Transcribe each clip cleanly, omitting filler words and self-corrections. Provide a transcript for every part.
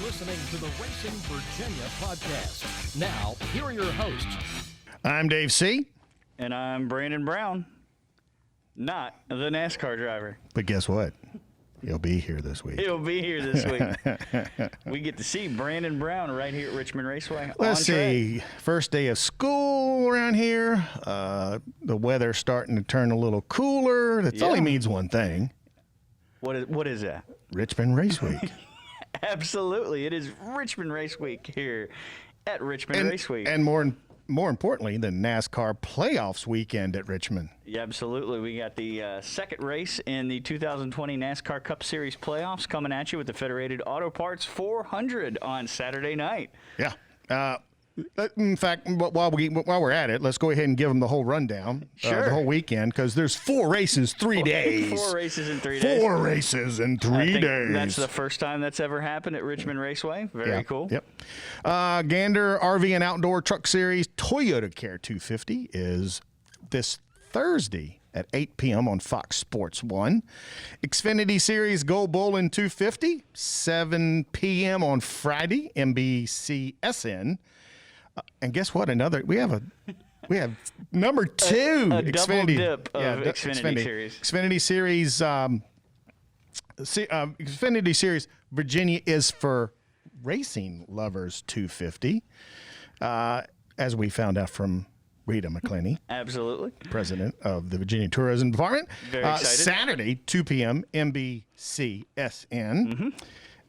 listening to the Racing Virginia podcast. Now, here are your hosts. I'm Dave C. And I'm Brandon Brown, not the NASCAR driver. But guess what? He'll be here this week. He'll be here this week. We get to see Brandon Brown right here at Richmond Raceway. Let's see. First day of school around here. The weather's starting to turn a little cooler. That only means one thing. What is that? Richmond Race Week. Absolutely. It is Richmond Race Week here at Richmond Race Week. And more importantly, the NASCAR Playoffs weekend at Richmond. Yeah, absolutely. We got the second race in the 2020 NASCAR Cup Series Playoffs coming at you with the Federated Auto Parts 400 on Saturday night. Yeah. In fact, while we're at it, let's go ahead and give them the whole rundown. Sure. The whole weekend, because there's 4 races, 3 days. 4 races in 3 days. 4 races in 3 days. That's the first time that's ever happened at Richmond Raceway. Very cool. Yep. Gander RV and Outdoor Truck Series Toyota Care 250 is this Thursday at 8 p.m. on Fox Sports 1. Xfinity Series Go Bowling 250, 7 p.m. on Friday, NBCSN. And guess what? We have number 2 a Xfinity double dip of Xfinity Series. Xfinity Series Xfinity Series Virginia is for racing lovers 250, as we found out from Rita McClenny, absolutely, president of the Virginia Tourism Department. Very excited. Saturday, 2 p.m. NBCSN. Mm-hmm.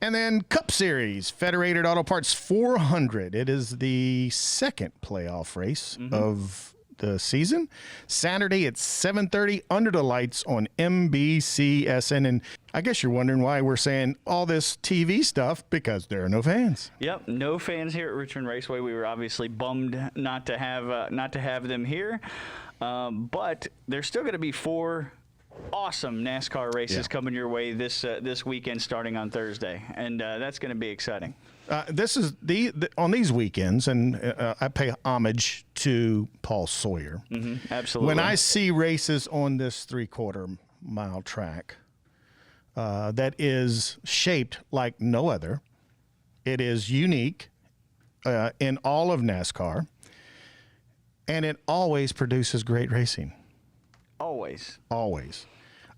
And then Cup Series, Federated Auto Parts 400. It is the second playoff race of the season. Saturday at 7:30 under the lights on NBCSN. And I guess you're wondering why we're saying all this TV stuff, because there are no fans. Yep, no fans here at Richmond Raceway. We were obviously bummed not to have them here, but there's still going to be 4 awesome NASCAR races coming your way this weekend, starting on Thursday, and that's going to be exciting. This is on these weekends, and I pay homage to Paul Sawyer. Absolutely. When I see races on this 3/4 mile track that is shaped like no other, it is unique in all of NASCAR, and it always produces great racing. Always.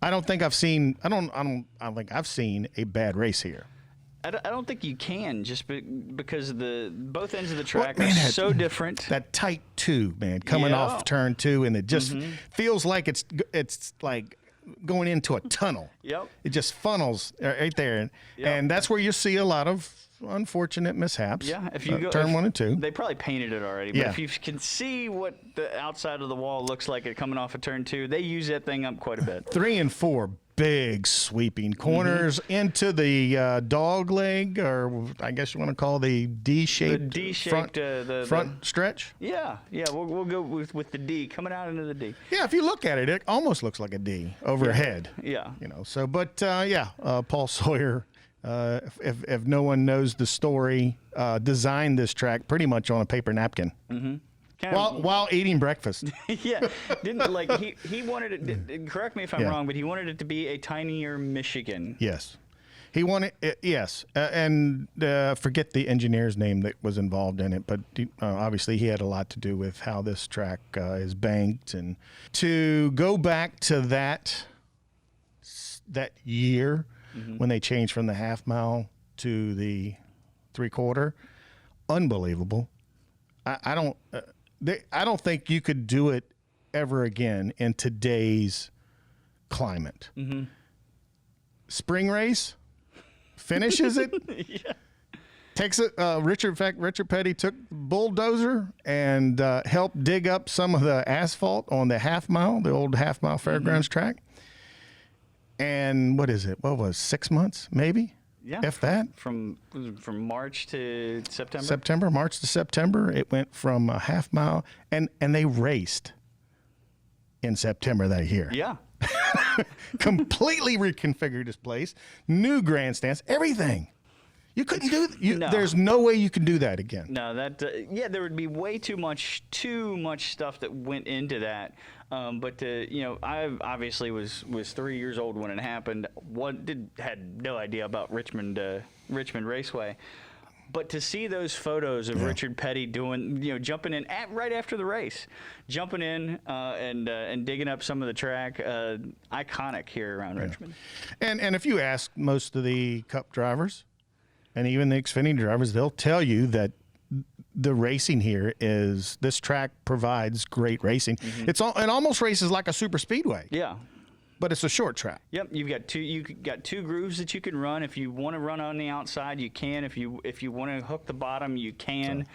I don't think I've seen I've seen a bad race here. I don't think you can, just because both ends of the track are so different. That tight 2, man, coming off turn 2, and it just feels like it's like going into a tunnel. Yep. It just funnels right there, and that's where you see a lot of unfortunate mishaps. Yeah, if you go turn 1 and 2, they probably painted it already. But if you can see what the outside of the wall looks like it coming off of turn 2, they use that thing up quite a bit. 3 and 4, big sweeping corners into the dog leg, or I guess you want to call the D-shaped, front stretch. Yeah, we'll go with the D coming out into the D. Yeah, if you look at it, it almost looks like a D overhead. Yeah, So, but Paul Sawyer. If no one knows the story, designed this track pretty much on a paper napkin while eating breakfast. Yeah, he wanted it. Correct me if I'm wrong, but he wanted it to be a tinier Michigan. Yes, he wanted it. Yes, and forget the engineer's name that was involved in it, but obviously he had a lot to do with how this track is banked, and to go back to that year. When they changed from the half mile to the 3/4, unbelievable. I don't think you could do it ever again in today's climate. Spring race finishes it. Takes it. Richard Petty took the bulldozer and helped dig up some of the asphalt on the half mile, the old half mile fairgrounds track. And what is it? What was 6 months, maybe? Yeah. If that. From March to September. March to September. It went from a half mile, and they raced in September that year. Yeah. Completely reconfigured this place. New grandstands, everything. You couldn't do it. No. There's no way you can do that again. No, there would be way too much stuff that went into that. But I obviously was 3 years old when it happened. Had no idea about Richmond Raceway. But to see those photos of Richard Petty doing, jumping in right after the race, jumping in and digging up some of the track, iconic here around Richmond. And if you ask most of the Cup drivers and even the Xfinity drivers, they'll tell you that the racing here this track provides great racing. It almost races like a super speedway. Yeah. But it's a short track. Yep, you got two grooves that you can run. If you want to run on the outside, you can. If you want to hook the bottom, you can.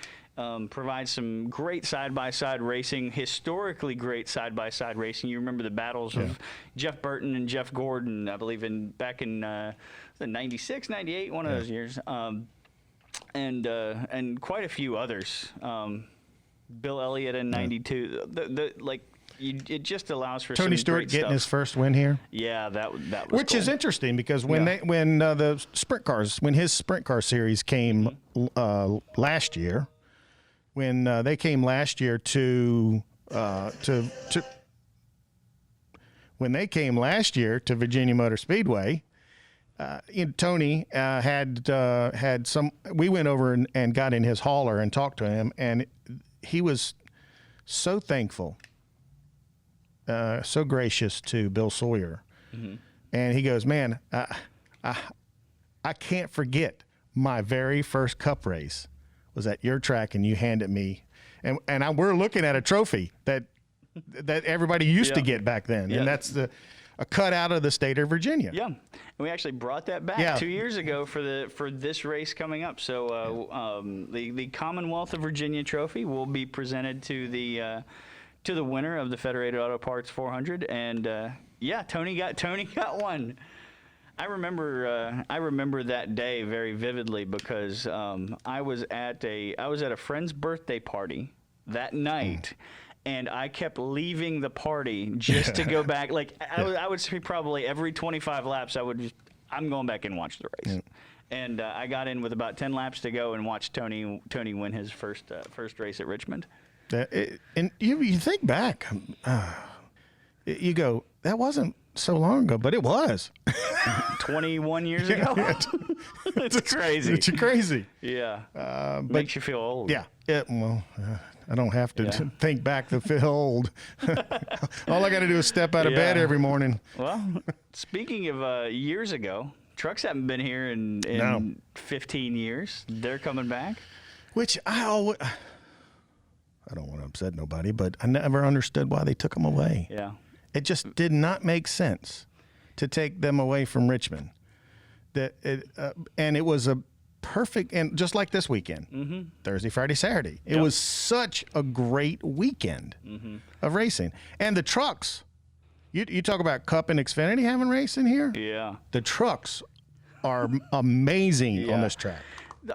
Provide some great side-by-side racing, historically great side-by-side racing. You remember the battles of Jeff Burton and Jeff Gordon, I believe, back in 96, 98, one of those years, and quite a few others. Bill Elliott in '92. It just allows for Tony some Stewart great getting stuff. his first win here. Yeah, that was which cool. is interesting because when the sprint cars, when his sprint car series came last year, when they came last year to Virginia Motor Speedway, Tony had some. We went over and got in his hauler and talked to him, and he was so thankful. So gracious to Bill Sawyer. And he goes, man, I can't forget my very first Cup race was at your track, and you handed me, and we're looking at a trophy that everybody used to get back then, and that's a cutout of the state of Virginia. Yeah, and we actually brought that back 2 years ago for this race coming up. So the Commonwealth of Virginia trophy will be presented to the winner of the Federated Auto Parts 400, and Tony got one. I remember that day very vividly because I was at a friend's birthday party that night, and I kept leaving the party just to go back. Like I would say probably every 25 laps, I'm going back and watch the race. And I got in with about 10 laps to go and watched Tony win his first race at Richmond. And you think back, you go, that wasn't so long ago, but it was 21 years ago. It's crazy. It's crazy. Yeah. Makes you feel old. Yeah. I don't have to think back to feel old. All I got to do is step out of bed every morning. Well, speaking of years ago, trucks haven't been here in 15 years. They're coming back. Which I don't want to upset nobody, but I never understood why they took them away. Yeah. It just did not make sense to take them away from Richmond. And it was a perfect, and just like this weekend, Thursday, Friday, Saturday. It was such a great weekend of racing. And the trucks, you talk about Cup and Xfinity having racing here? Yeah. The trucks are amazing on this track.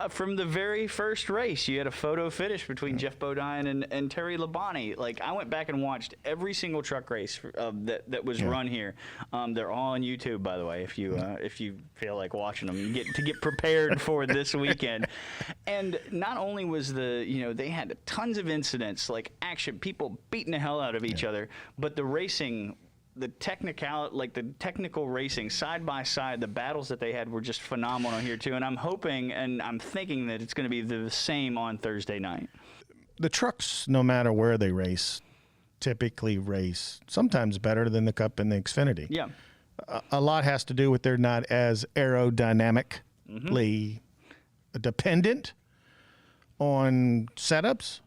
From the very first race, you had a photo finish between Jeff Bodine and Terry Labonte. Like, I went back and watched every single truck race that was run here. They're all on YouTube, by the way, if you feel like watching them. You get prepared for this weekend. And not only was they had tons of incidents, like action, people beating the hell out of each other, but the racing, the technical racing side by side, the battles that they had were just phenomenal here too. And I'm hoping and I'm thinking that it's going to be the same on Thursday night. The trucks, no matter where they race, typically race sometimes better than the Cup and the Xfinity. Yeah. A lot has to do with they're not as aerodynamically dependent on setups.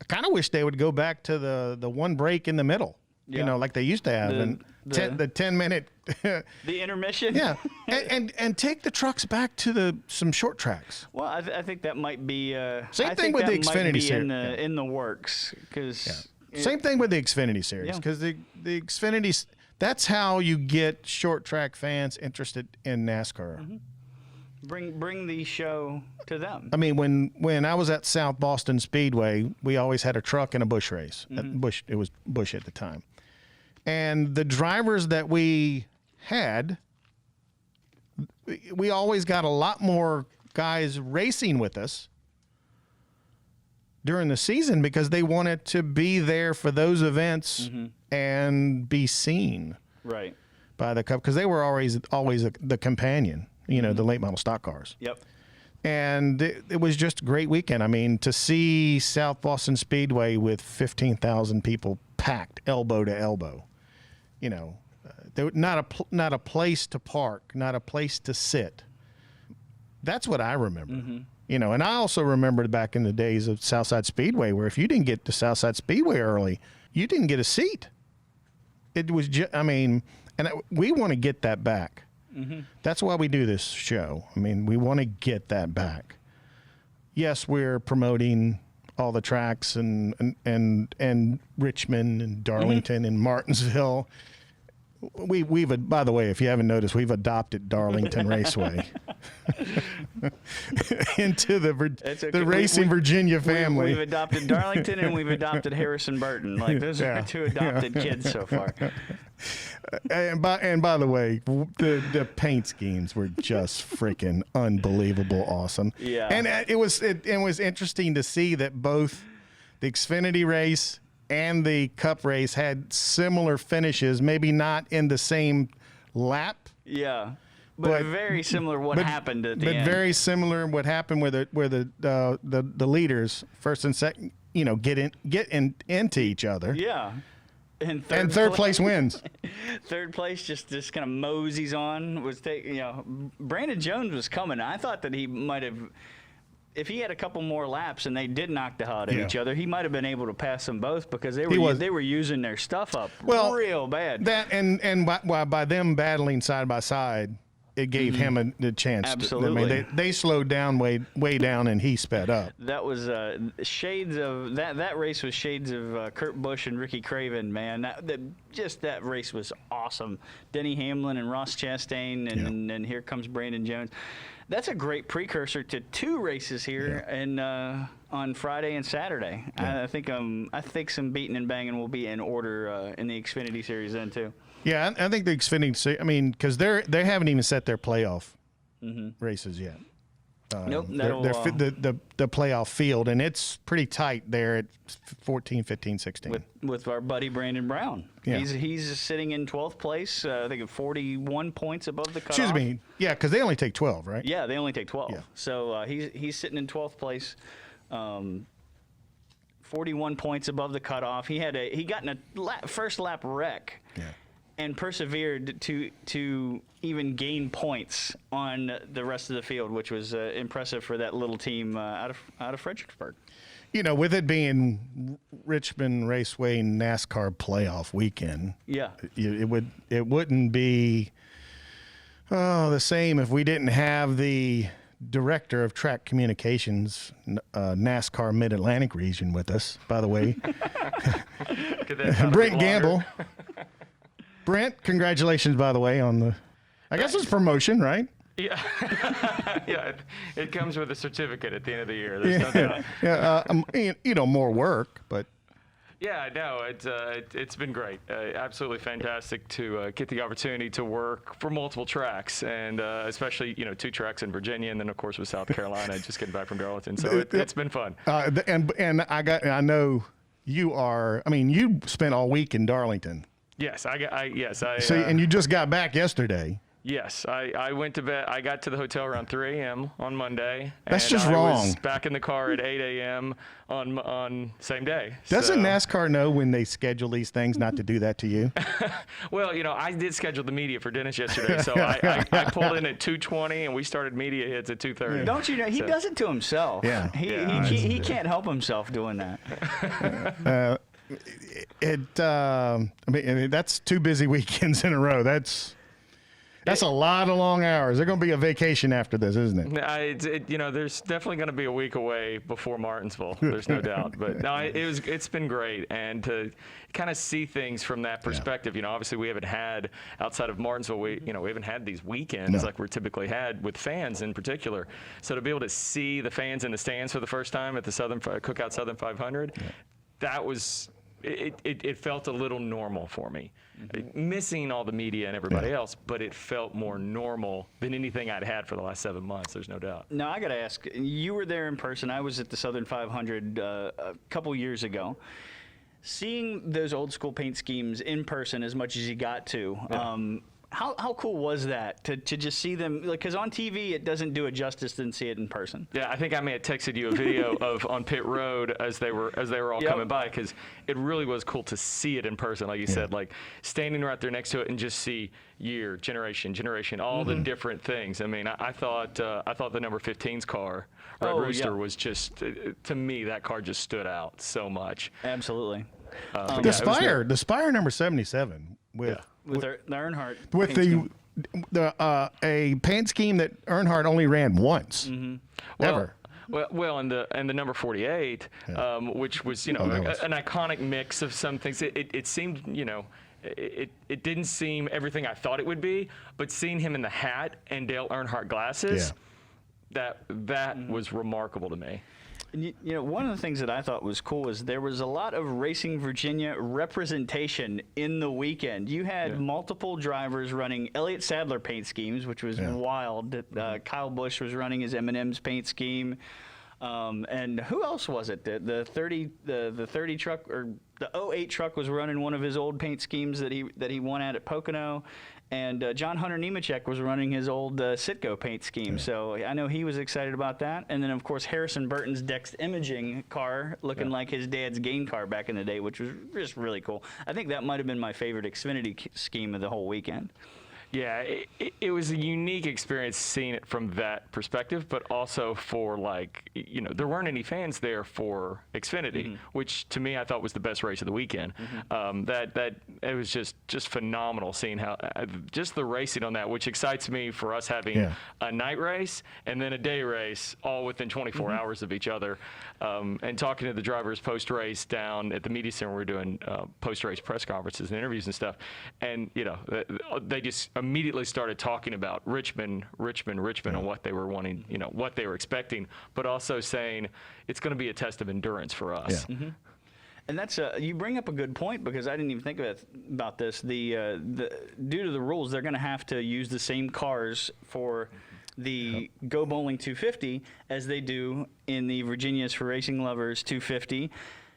I kind of wish they would go back to the one break in the middle. Yeah. Like they used to have, the 10-minute, the intermission. Yeah, and take the trucks back to some short tracks. Well, I think that might be same thing with the Xfinity Series in the works because same thing with the Xfinity Series because the Xfinity, that's how you get short track fans interested in NASCAR. Bring the show to them. I mean, when I was at South Boston Speedway, we always had a truck and a Busch race. It was Busch at the time. And the drivers that we had, we always got a lot more guys racing with us during the season because they wanted to be there for those events and be seen by the Cup because they were always the companion, the late model stock cars. Yep. And it was just a great weekend. I mean, to see South Boston Speedway with 15,000 people packed elbow to elbow, you know, not a place to park, not a place to sit. That's what I remember. Mm-hmm. You know, and I also remembered back in the days of Southside Speedway, where if you didn't get to Southside Speedway early, you didn't get a seat. It was just, I mean, and we want to get that back. Mm-hmm. That's why we do this show. I mean, we want to get that back. Yes, we're promoting all the tracks and Richmond and Darlington mm-hmm. and Martinsville. We've by the way, if you haven't noticed, we've adopted Darlington Raceway into the Racing Virginia family. We've adopted Darlington and we've adopted Harrison Burton. Like those are our two adopted kids so far. And by the way, the paint schemes were just freaking unbelievable awesome. Yeah. And it was interesting to see that both the Xfinity race and the Cup race had similar finishes, maybe not in the same lap. Yeah. But very similar what happened at the end. But very similar what happened where the leaders, first and second, you know, get into each other. Yeah. And third place wins. Third place just kind of moseys on. Brandon Jones was coming. I thought that he might have, if he had a couple more laps and they did knock the hell out of each other, he might have been able to pass them both because they were using their stuff up real bad. That and by them battling side by side, it gave mm-hmm. him a chance. Absolutely. I mean, they slowed down way down, and he sped up. That was shades of that race was shades of Kurt Busch and Ricky Craven, man. That race was awesome. Denny Hamlin and Ross Chastain, and here comes Brandon Jones. That's a great precursor to two races here and on Friday and Saturday. Yeah. I think some beating and banging will be in order in the Xfinity Series then too. Yeah, I think the Xfinity. I mean, because they haven't even set their playoff mm-hmm. races yet. Nope. The playoff field, and it's pretty tight there at 14, 15, 16. With our buddy Brandon Brown. Yeah. He's sitting in 12th place, I think 41 points above the cutoff. Excuse me. Yeah, because they only take 12, right? Yeah, they only take 12. Yeah. So he's sitting in 12th place, 41 points above the cutoff. He got in a first lap wreck. Yeah. And persevered to even gain points on the rest of the field, which was impressive for that little team out of Fredericksburg. You know, with it being Richmond Raceway NASCAR playoff weekend, it wouldn't be the same if we didn't have the director of track communications, NASCAR Mid-Atlantic region with us. By the way, Brent Gambill. Brent, congratulations, by the way, on the, I guess it's promotion, right? Yeah. Yeah, it comes with a certificate at the end of the year. There's no doubt. Yeah, more work, but. Yeah, no, it's been great. Absolutely fantastic to get the opportunity to work for multiple tracks, and especially, two tracks in Virginia, and then, of course, with South Carolina, just getting back from Darlington. So it's been fun. And I know you spent all week in Darlington. Yes, So, and you just got back yesterday. Yes, I went to bed. I got to the hotel around 3 a.m. on Monday. That's just I was wrong. Back in the car at 8 a.m. on same day. Doesn't NASCAR know when they schedule these things not to do that to you? Well, I did schedule the media for Dennis yesterday, so I pulled in at 2:20 and we started media hits at 2:30. Don't you know he does it to himself? Yeah, he can't help himself doing that. That's 2 busy weekends in a row. That's a lot of long hours. There's going to be a vacation after this, isn't it? There's definitely going to be a week away before Martinsville. There's no doubt. But no, it's been great, and to kind of see things from that perspective. Obviously we haven't had, outside of Martinsville, we haven't had these weekends like we're typically had with fans in particular. So to be able to see the fans in the stands for the first time at the Cookout Southern 500, that was. It felt a little normal for me, missing all the media and everybody else, but it felt more normal than anything I'd had for the last 7 months. There's no doubt. Now, I got to ask, you were there in person. I was at the Southern 500 a couple years ago. Seeing those old school paint schemes in person as much as you got to, How cool was that to just see them? Because on TV it doesn't do it justice than see it in person. Yeah, I think I may have texted you a video of on pit road as they were all coming by, because it really was cool to see it in person, like you said, like standing right there next to it and just see year, generation, all the different things. I mean, I thought the number 15's car, Red Rooster, was just to me that car just stood out so much. Absolutely. The Spire number 77 with the Earnhardt with a paint scheme that Earnhardt only ran once ever. Well, and the number 48, which was an iconic mix of some things. It seemed it didn't seem everything I thought it would be, but seeing him in the hat and Dale Earnhardt glasses, that was remarkable to me. One of the things that I thought was cool is there was a lot of Racing Virginia representation in the weekend. You had multiple drivers running Elliott Sadler paint schemes, which was wild. Kyle Busch was running his M&M's paint scheme. And who else was it? The 30 truck, or the 08 truck, was running one of his old paint schemes that he won at Pocono. And John Hunter Nemechek was running his old Citgo paint scheme. So I know he was excited about that. And then, of course, Harrison Burton's Dex Imaging car looking like his dad's game car back in the day, which was just really cool. I think that might have been my favorite Xfinity scheme of the whole weekend. Yeah, it was a unique experience seeing it from that perspective, but also for there weren't any fans there for Xfinity, which to me I thought was the best race of the weekend. That it was just phenomenal seeing how just the racing on that, which excites me for us having a night race and then a day race all within 24 hours of each other. And talking to the drivers post-race down at the media center, we're doing post-race press conferences and interviews and stuff, and they just immediately started talking about Richmond, and what they were wanting, what they were expecting, but also saying it's going to be a test of endurance for us. Yeah. And that's you bring up a good point, because I didn't even think about this. The due to the rules, they're going to have to use the same cars for the Go Bowling 250 as they do in the Virginia's for Racing Lovers 250.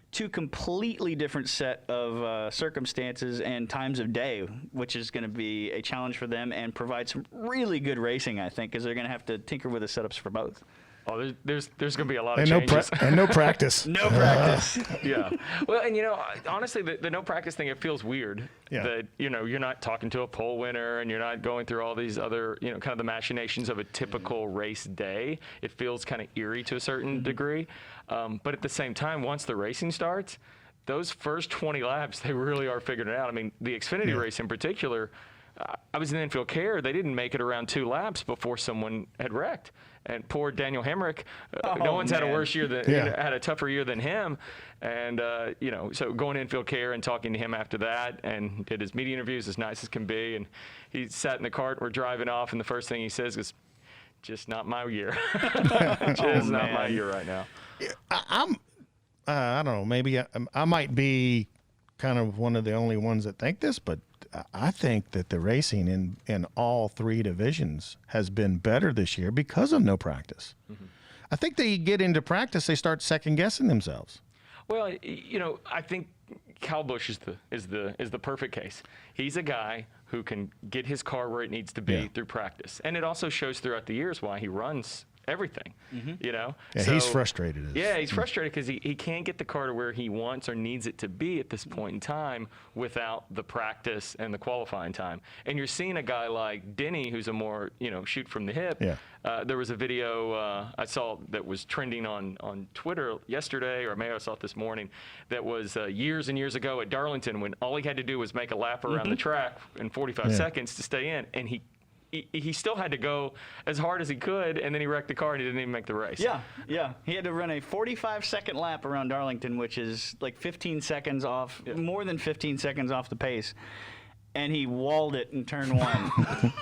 Two completely different set of circumstances and times of day, which is going to be a challenge for them and provide some really good racing, I think, because they're going to have to tinker with the setups for both. Oh, there's going to be a lot of changes. And no practice. No practice. Yeah. Well, and honestly, the no practice thing, it feels weird that you're not talking to a pole winner and you're not going through all these other kind of the machinations of a typical race day. It feels kind of eerie to a certain degree, but at the same time, once the racing starts, those first 20 laps, they really are figuring it out. I mean, the Xfinity race in particular, I was in infield care. They didn't make it around 2 laps before someone had wrecked. And poor Daniel Hemrick, no one's had a worse year than had a tougher year than him. And so going infield care and talking to him after that, and did his media interviews as nice as can be. And he sat in the cart, we're driving off, and the first thing he says is, "Just not my year. Just not my year right now." I don't know. Maybe I might be kind of one of the only ones that think this, but I think that the racing in all 3 divisions has been better this year because of no practice. I think they get into practice, they start second guessing themselves. Well, I think Kyle Busch is the perfect case. He's a guy who can get his car where it needs to be through practice, and it also shows throughout the years why he runs everything. Yeah, so, he's frustrated. He's frustrated because he can't get the car to where he wants or needs it to be at this point in time without the practice and the qualifying time. And you're seeing a guy like Denny, who's a more shoot from the hip. There was a video I saw that was trending on Twitter yesterday, or maybe I saw it this morning, that was years and years ago at Darlington, when all he had to do was make a lap around the track in 45 seconds to stay in, and he still had to go as hard as he could, and then he wrecked the car and he didn't even make the race. Yeah. He had to run a 45-second lap around Darlington, which is like 15 seconds off, more than 15 seconds off the pace, and he walled it in turn 1.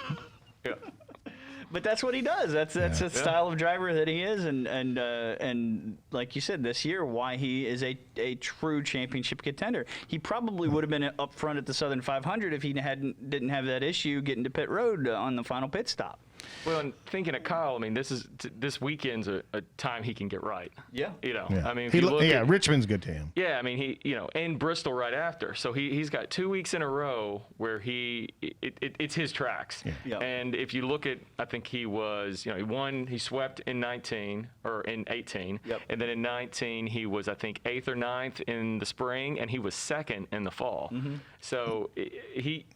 But that's what he does. That's the style of driver that he is, and like you said, this year, why he is a true championship contender. He probably would have been up front at the Southern 500 if he didn't have that issue getting to pit road on the final pit stop. Well, and thinking of Kyle, I mean, this weekend's a time he can get right. Yeah. Yeah. I mean, if you look at, Richmond's good to him. Yeah, I mean, and Bristol right after. So he's got 2 weeks in a row where it's his tracks. Yeah. Yep. And if you look at, I think he was, he swept in 19 or in 18. Yep. And then in 19, he was, I think, 8th or 9th in the spring, and he was 2nd in the fall. Mm-hmm. So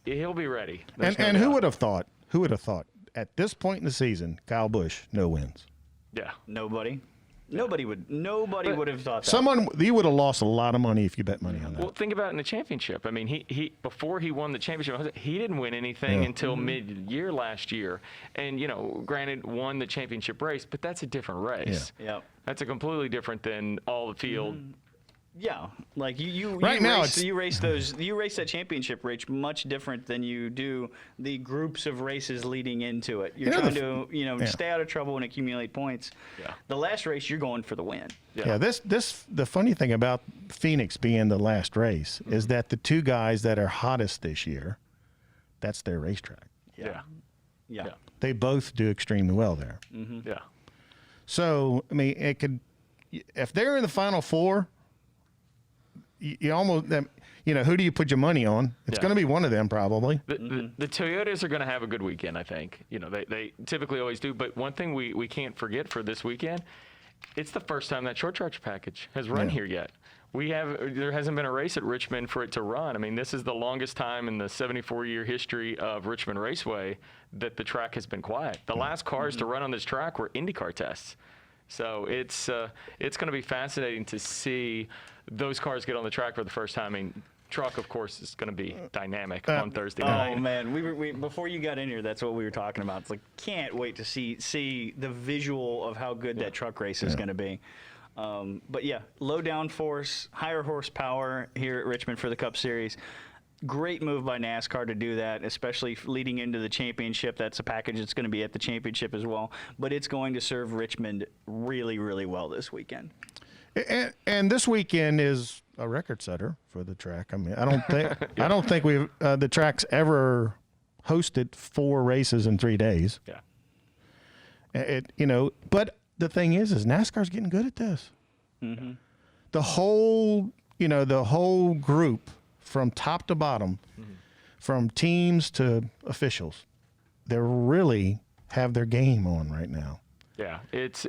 he'll be ready. And who would have thought? Who would have thought at this point in the season, Kyle Busch, no wins? Yeah. Nobody would have thought that. You would have lost a lot of money if you bet money on that. Well, think about it in the championship. I mean, he before he won the championship, he didn't win anything until mid-year last year. And, granted, won the championship race, but that's a different race. Yeah. Yep. That's a completely different than all the field. Yeah, like you race that championship race much different than you do the groups of races leading into it. You're trying to stay out of trouble and accumulate points. Yeah. The last race you're going for the win. Yeah. The funny thing about Phoenix being the last race is that the two guys that are hottest this year, that's their racetrack. Yeah. They both do extremely well there. Mm-hmm. Yeah. So I mean, if they're in the Final Four. You almost, who do you put your money on? It's going to be one of them probably. The Toyotas are going to have a good weekend, I think. They typically always do. But one thing we can't forget for this weekend, it's the first time that short track package has run here yet. There hasn't been a race at Richmond for it to run. I mean, this is the longest time in the 74-year history of Richmond Raceway that the track has been quiet. The last cars to run on this track were IndyCar tests. So it's going to be fascinating to see those cars get on the track for the first time. I mean, truck, of course, is going to be dynamic on Thursday night. Oh man, we before you got in here, that's what we were talking about. It's like can't wait to see the visual of how good that truck race is going to be. But yeah, low downforce, higher horsepower here at Richmond for the Cup Series. Great move by NASCAR to do that, especially leading into the championship. That's a package that's going to be at the championship as well. But it's going to serve Richmond really, really well this weekend. And this weekend is a record setter for the track. I mean, I don't think we've the track's ever hosted 4 races in 3 days. Yeah. But the thing is NASCAR's getting good at this. Mm-hmm. The whole group. From top to bottom, from teams to officials, they really have their game on right now. Yeah, it's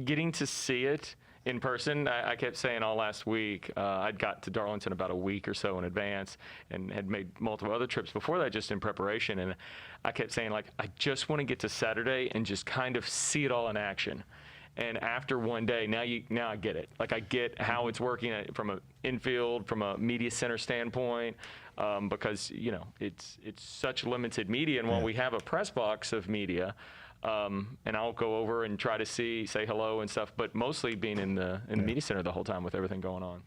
getting to see it in person. I kept saying all last week, I'd got to Darlington about a week or so in advance and had made multiple other trips before that just in preparation. And I kept saying, I just want to get to Saturday and just kind of see it all in action. And after one day, now I get it. I get how it's working from an infield, from a media center standpoint, because it's such limited media. And while we have a press box of media, and I'll go over and try to say hello and stuff, but mostly being in the media center the whole time with everything going on.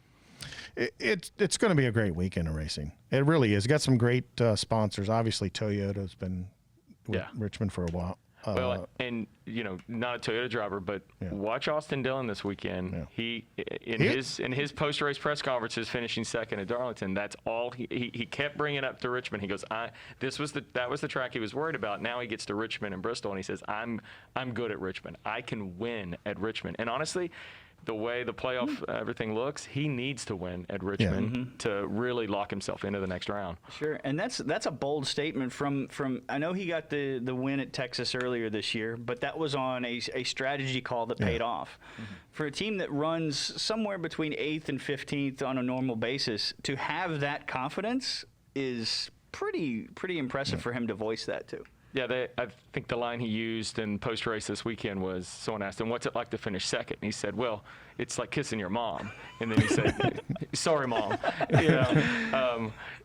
It's going to be a great weekend of racing. It really is. Got some great sponsors. Obviously, Toyota's been with Richmond for a while. Well, and not a Toyota driver, but watch Austin Dillon this weekend. Yeah. In his post-race press conferences, finishing second at Darlington. That's all he kept bringing up to Richmond. He goes, that was the track he was worried about. Now he gets to Richmond and Bristol, and he says, I'm good at Richmond. I can win at Richmond. And honestly, the way the playoff everything looks, he needs to win at Richmond to really lock himself into the next round. Sure, and that's a bold statement from I know he got the win at Texas earlier this year, but that was on a strategy call that paid off. For a team that runs somewhere between 8th and 15th on a normal basis, to have that confidence is pretty impressive for him to voice that too. Yeah, I think the line he used in post-race this weekend was, someone asked him, what's it like to finish second? And he said, well, it's like kissing your mom. And then he said, sorry, Mom.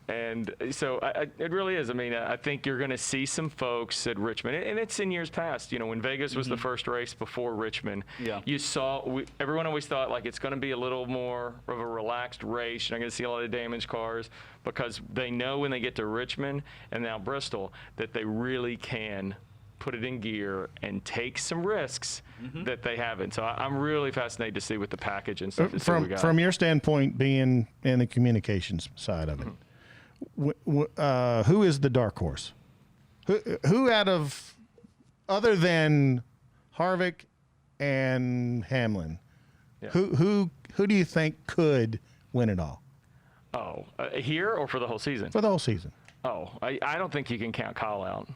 And so it really is. I mean, I think you're going to see some folks at Richmond, and it's in years past. When Vegas was the first race before Richmond, you saw, everyone always thought, it's going to be a little more of a relaxed race. You're not going to see a lot of damaged cars, because they know when they get to Richmond and now Bristol that they really can put it in gear and take some risks that they haven't. So I'm really fascinated to see what the package and stuff is. From your standpoint, being in the communications side of it, who is the dark horse? Who out of other than Harvick and Hamlin, who do you think could win it all? Oh, here or for the whole season? For the whole season. Oh, I don't think you can count Kyle out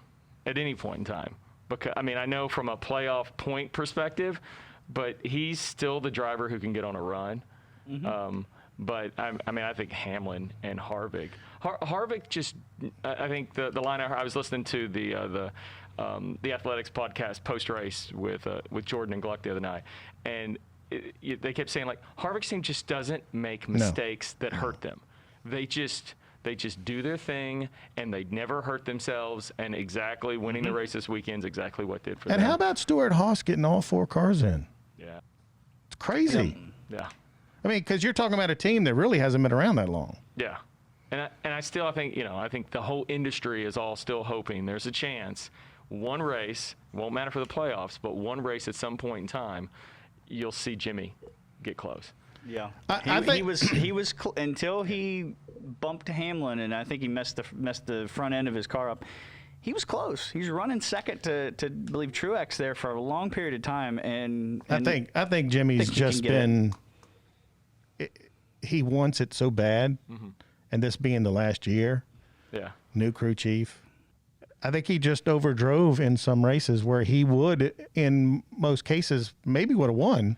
at any point in time. Because I know from a playoff point perspective, but he's still the driver who can get on a run. But I think Hamlin and Harvick. Harvick just, I think the line I was listening to the Athletics podcast post race with Jordan and Gluck the other night, and they kept saying, like, Harvick's team just doesn't make mistakes that hurt them. They just do their thing, and they never hurt themselves. And exactly winning the race this weekend is exactly what did for them. And how about Stewart Haas getting all 4 cars in? Yeah, it's crazy. Yeah. I mean, because you're talking about a team that really hasn't been around that long. Yeah. And I think the whole industry is all still hoping there's a chance. One race, won't matter for the playoffs, but one race at some point in time, you'll see Jimmy get close. Yeah, I think he was until he bumped Hamlin, and I think he messed the front end of his car up. He was close. He was running second to I believe Truex there for a long period of time, and I think Jimmy's just been. He wants it so bad, and this being the last year. Yeah. New crew chief. I think he just overdrove in some races where he would, in most cases, maybe would have won.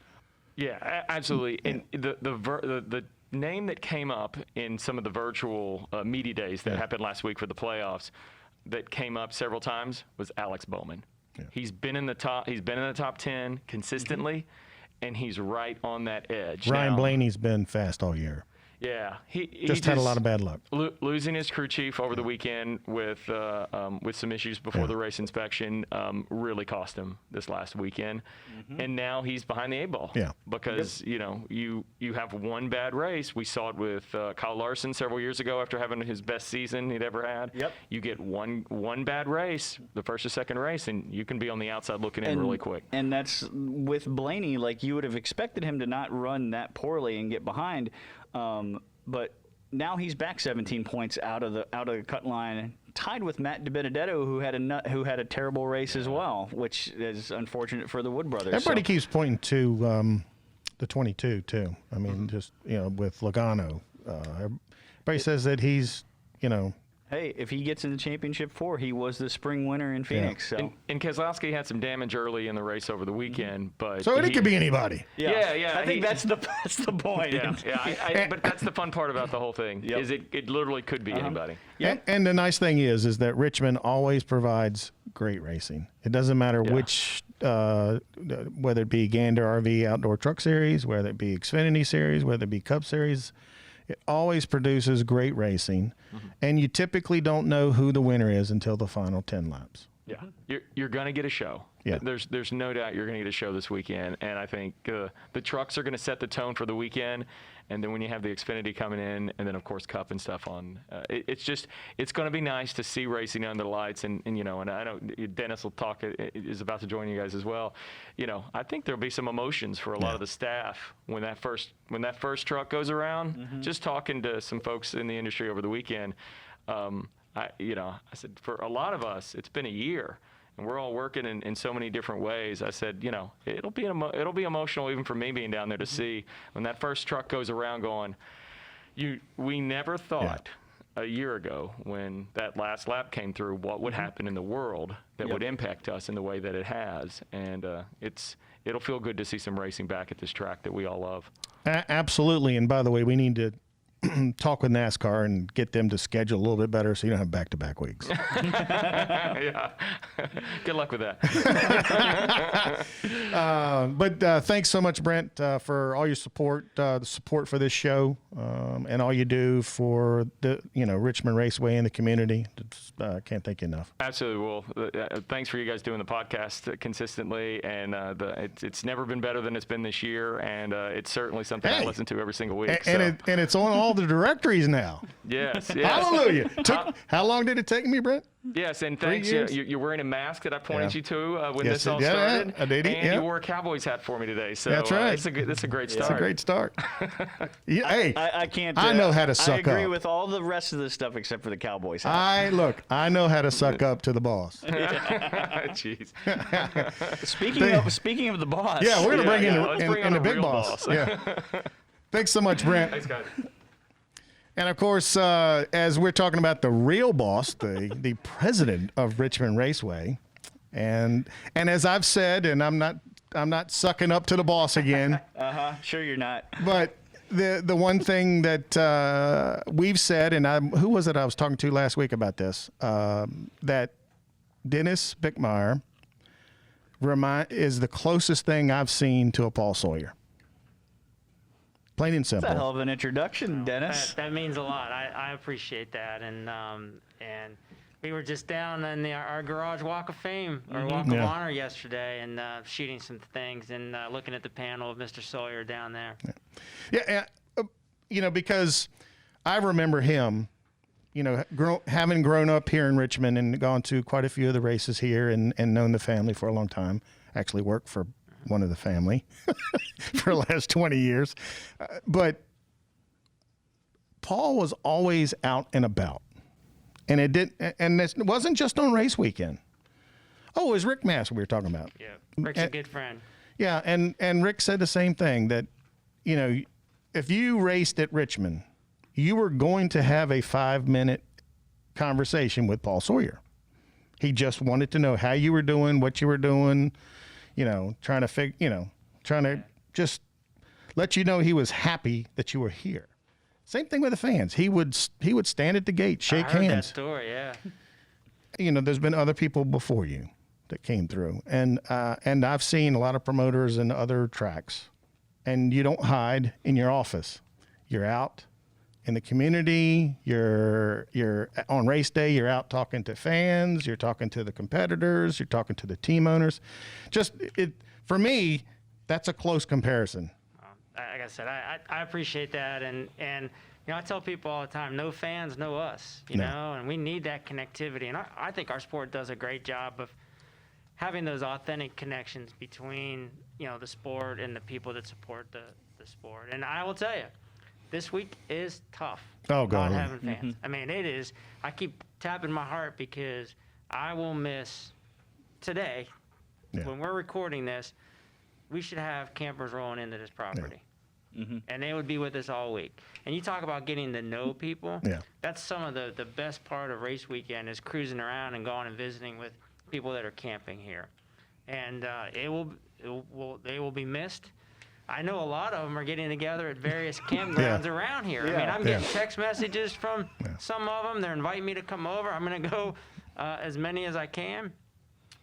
Yeah, absolutely. And the name that came up in some of the virtual media days that happened last week for the playoffs, that came up several times, was Alex Bowman. Yeah. He's been in the top 10 consistently, and he's right on that edge. Ryan Blaney's been fast all year. Yeah, he just had a lot of bad luck. Losing his crew chief over the weekend with some issues before the race inspection really cost him this last weekend, and now he's behind the 8 ball. Yeah, because you have one bad race. We saw it with Kyle Larson several years ago after having his best season he'd ever had. Yep. You get one bad race, the first or second race, and you can be on the outside looking in really quick. And that's with Blaney. Like, you would have expected him to not run that poorly and get behind. But now he's back 17 points out of the cut line, tied with Matt DiBenedetto, who had a terrible race as well, which is unfortunate for the Wood brothers. Everybody keeps pointing to the 22 too. I mean, just with Logano, everybody says that he's Hey, if he gets in the championship 4, he was the spring winner in Phoenix. Yeah. So. And Keselowski had some damage early in the race over the weekend, but so it could be anybody. Yeah. I think that's the point. Yeah. But that's the fun part about the whole thing is it literally could be anybody. Yep. And the nice thing is that Richmond always provides great racing. It doesn't matter which, whether it be Gander RV Outdoor Truck Series, whether it be Xfinity Series, whether it be Cup Series. It always produces great racing, and you typically don't know who the winner is until the final 10 laps. Yeah, you're going to get a show. Yeah. There's no doubt you're going to get a show this weekend, and I think the trucks are going to set the tone for the weekend, and then when you have the Xfinity coming in, and then of course Cup and stuff on, it's going to be nice to see racing under the lights, and I know Dennis will talk is about to join you guys as well. I think there'll be some emotions for a lot of the staff when that first truck goes around. Just talking to some folks in the industry over the weekend, I said for a lot of us it's been a year. And we're all working in so many different ways. I said, it'll be emotional even for me being down there to see when that first truck goes around going, we never thought a year ago when that last lap came through what would happen in the world that would impact us in the way that it has. And it'll feel good to see some racing back at this track that we all love. Absolutely. And by the way, we need to talk with NASCAR and get them to schedule a little bit better so you don't have back-to-back weeks. Yeah. Good luck with that. But thanks so much, Brent, for all your support, the support for this show, and all you do for the Richmond Raceway and the community. Can't thank you enough. Absolutely. Well, thanks for you guys doing the podcast consistently, and it's never been better than it's been this year, and it's certainly something I listen to every single week. And it's on all the directories now. Yes. Hallelujah. How long did it take me, Brent? Yes, and thanks. You're wearing a mask that I pointed you to when Yes, this all yeah, started. I did. And Yeah. you wore a Cowboys hat for me today. So That's right. That's a great start. It's a great start. Yeah, hey, I can't. I know how to suck I agree up. with all the rest of the stuff except for the Cowboys hat. I know how to suck up to the boss. Jeez. Speaking of the boss. Yeah, we're gonna bring let's bring in on the a big real boss. Yeah. Thanks so much, Brent. Thanks, guys. And of course, as we're talking about the real boss, the president of Richmond Raceway, and as I've said, and I'm not sucking up to the boss again. Sure you're not. But the one thing that we've said, and who was it I was talking to last week about this? That Dennis Bickmeier is the closest thing I've seen to a Paul Sawyer. Plain and simple. That's a hell of an introduction, Dennis. That means a lot. I appreciate that. And we were just down in our garage Walk of Fame or Walk of Honor yesterday and shooting some things and looking at the panel of Mr. Sawyer down there. Yeah, because I remember him, having grown up here in Richmond and gone to quite a few of the races here and known the family for a long time. Actually worked for one of the family for the last 20 years. But Paul was always out and about. And it wasn't just on race weekend. Oh, it was Rick Mass we were talking about. Yeah, Rick's a good friend. Yeah, and Rick said the same thing, that, if you raced at Richmond, you were going to have a 5-minute conversation with Paul Sawyer. He just wanted to know how you were doing, what you were doing, trying to just let you know he was happy that you were here. Same thing with the fans. He would stand at the gate, shake I heard hands. that story, yeah. There's been other people before you that came through, and I've seen a lot of promoters in other tracks, and you don't hide in your office. You're out in the community. You're on race day. You're out talking to fans. You're talking to the competitors. You're talking to the team owners. For me, that's a close comparison. Like I said, I appreciate that, and I tell people all the time, no fans, no us, and we need that connectivity, and I think our sport does a great job of having those authentic connections between the sport and the people that support the sport. And I will tell you, this week is tough. Oh, God. Not having fans. I mean, it is. I keep tapping my heart because I will miss today. Yeah. When we're recording this, we should have campers rolling into this property. Yeah. And they would be with us all week. And you talk about getting to know people. Yeah. That's some of the best part of race weekend is cruising around and going and visiting with people that are camping here. And they will be missed. I know a lot of them are getting together at various campgrounds around here. I mean, I'm getting text messages from some of them. They're inviting me to come over. I'm going to go as many as I can.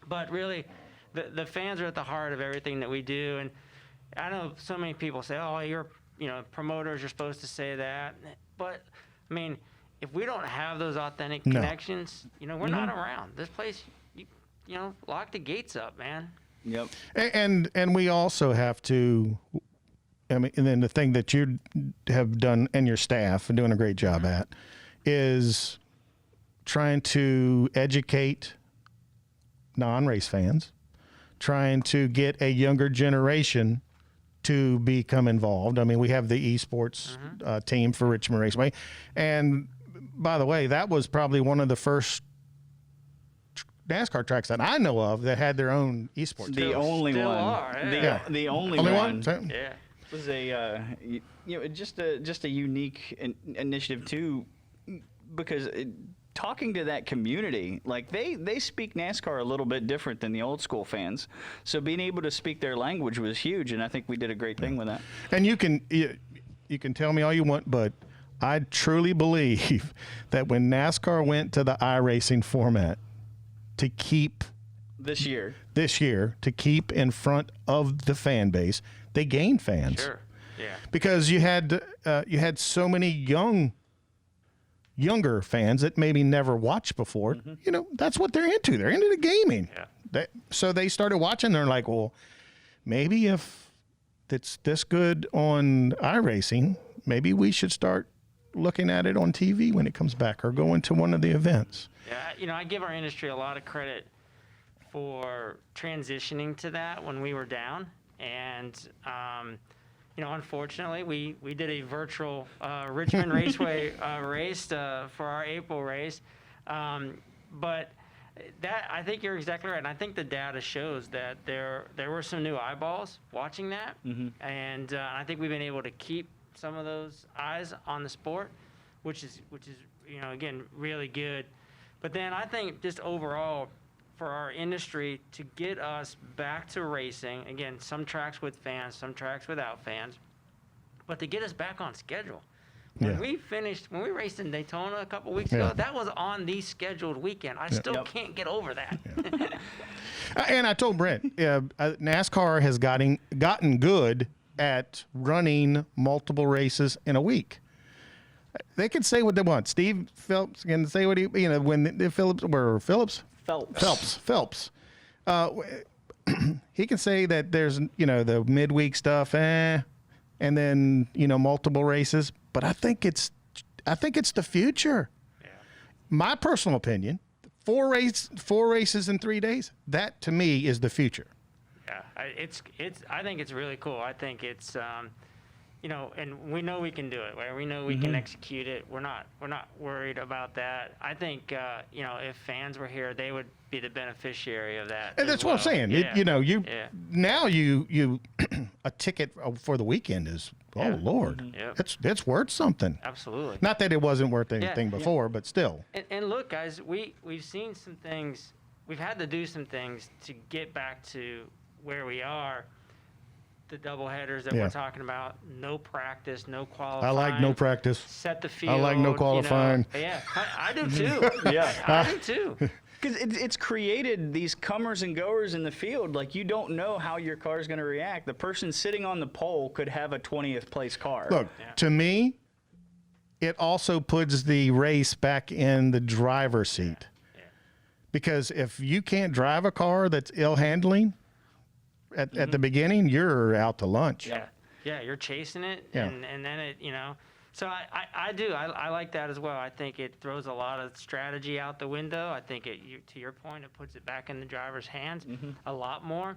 But really, the fans are at the heart of everything that we do. And I know so many people say, oh, you're, promoters, you're supposed to say that. But, I mean, if we don't have those authentic connections, we're not around. This place, lock the gates up, man. Yep. And we also have to, and then the thing that you have done and your staff are doing a great job at is trying to educate non-race fans, trying to get a younger generation to become involved. I mean, we have the esports team for Richmond Raceway. And by the way, that was probably one of the first NASCAR tracks that I know of that had their own esports. The only one. The only one. Yeah. It was just a unique initiative too, because talking to that community, like they speak NASCAR a little bit different than the old school fans. So being able to speak their language was huge, and I think we did a great thing with that. And you can tell me all you want, but I truly believe that when NASCAR went to the iRacing format to keep this year to keep in front of the fan base, they gained fans. Sure. Yeah. Because you had so many younger fans that maybe never watched before. That's what they're into. They're into the gaming. Yeah. So they started watching. They're like, well, maybe if it's this good on iRacing, maybe we should start looking at it on TV when it comes back, or going to one of the events. Yeah, I give our industry a lot of credit for transitioning to that when we were down. And, unfortunately, we did a virtual Richmond Raceway race for our April race. But that, I think you're exactly right. And I think the data shows that there were some new eyeballs watching that. And I think we've been able to keep some of those eyes on the sport, which is again, really good. But then I think just overall for our industry to get us back to racing, again, some tracks with fans, some tracks without fans, but to get us back on schedule. When we raced in Daytona a couple weeks ago, that was on the scheduled weekend. I still can't get over that. And I told Brent, NASCAR has gotten good at running multiple races in a week. They can say what they want. Steve Phelps can say what when the Phelps. He can say that there's, the midweek stuff, and then, multiple races. But I think it's the future. Yeah. My personal opinion, four races in 3 days, that to me is the future. Yeah, I think it's really cool. I think it's, and we know we can do it. Right? We know we can execute it. We're not worried about that. I think, if fans were here, they would be the beneficiary of that. And that's what I'm saying. Yeah. Now you a ticket for the weekend is, oh Lord, it's worth something. Absolutely. Not that it wasn't worth anything before, but still. And look, guys, we've seen some things. We've had to do some things to get back to where we are. The double headers that we're talking about, no practice, no qualifying. I like no practice. Set the field. I like no qualifying. I do too. I do too. Because it's created these comers and goers in the field. Like, you don't know how your car is going to react. The person sitting on the pole could have a 20th place car. Look, to me, it also puts the race back in the driver's seat. Yeah. Because if you can't drive a car that's ill handling at the beginning, you're out to lunch. Yeah, you're chasing it, and then it, So I do. I like that as well. I think it throws a lot of strategy out the window. I think to your point, it puts it back in the driver's hands a lot more.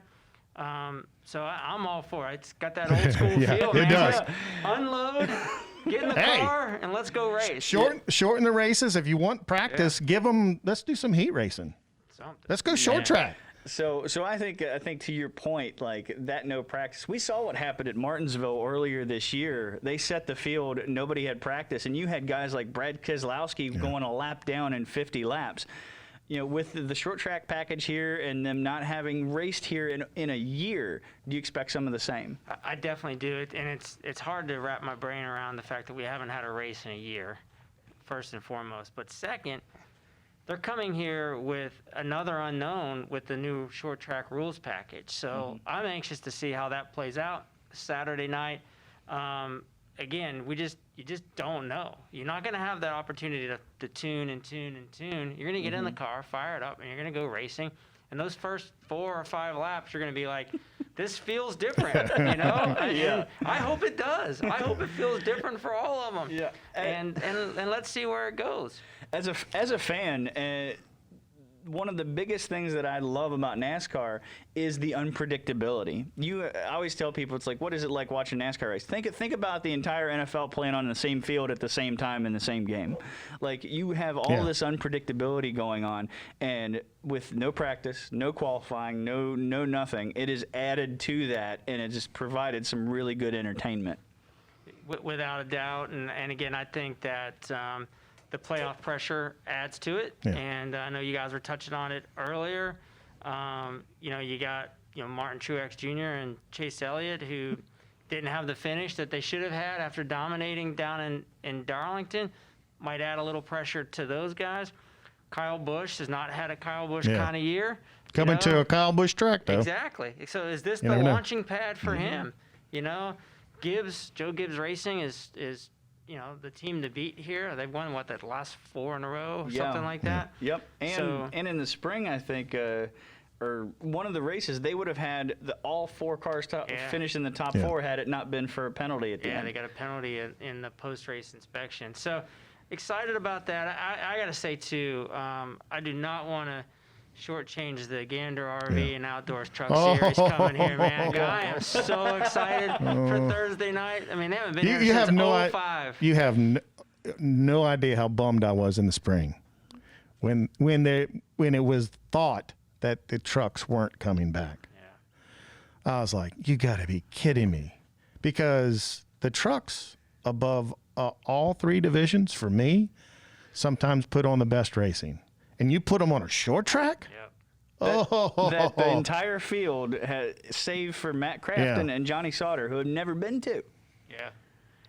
So I'm all for it. It's got that old school feel, man. It does. Unload, get in the car, and let's go race. Shorten the races. If you want practice, give them. Let's do some heat racing. Let's go short track. So I think to your point, like that no practice. We saw what happened at Martinsville earlier this year. They set the field, nobody had practice, and you had guys like Brad Keselowski going a lap down in 50 laps. With the short track package here and them not having raced here in a year, do you expect some of the same? I definitely do. And it's hard to wrap my brain around the fact that we haven't had a race in a year, first and foremost. But second, they're coming here with another unknown with the new short track rules package. So I'm anxious to see how that plays out Saturday night. Again, you just don't know. You're not going to have that opportunity to tune. You're going to get in the car, fire it up, and you're going to go racing. And those first 4 or 5 laps, you're going to be like, this feels different, And I hope it does. I hope it feels different for all of them. Yeah. And let's see where it goes. As a fan, one of the biggest things that I love about NASCAR is the unpredictability. I always tell people, it's like, what is it like watching a NASCAR race? Think about the entire NFL playing on the same field at the same time in the same game. Like, you have all this unpredictability going on, and with no practice, no qualifying, no nothing, it is added to that, and it just provided some really good entertainment. Without a doubt, and again, I think that the playoff pressure adds to it, and I know you guys were touching on it earlier. You got Martin Truex Jr. and Chase Elliott, who didn't have the finish that they should have had after dominating down in Darlington. Might add a little pressure to those guys. Kyle Busch has not had a Kyle Busch kind of year. Coming to a Kyle Busch track, though. Exactly. So is this the launching pad for him? Joe Gibbs Racing is the team to beat here. They've won the last 4 in a row, or something like that. Yep. And in the spring, I think or one of the races, they would have had all 4 cars finish in the top 4 had it not been for a penalty at the end. Yeah, they got a penalty in the post-race inspection. So excited about that. I got to say, too, I do not want to shortchange the Gander RV and Outdoors Truck Series coming here, man. I am so excited for Thursday night. I mean, they haven't been here since 2005. You have no idea how bummed I was in the spring when it was thought that the trucks weren't coming back. I was like, you got to be kidding me, because the trucks above all 3 divisions for me sometimes put on the best racing, and you put them on a short track. That the entire field has saved for Matt Crafton and Johnny Sauter, who had never been to.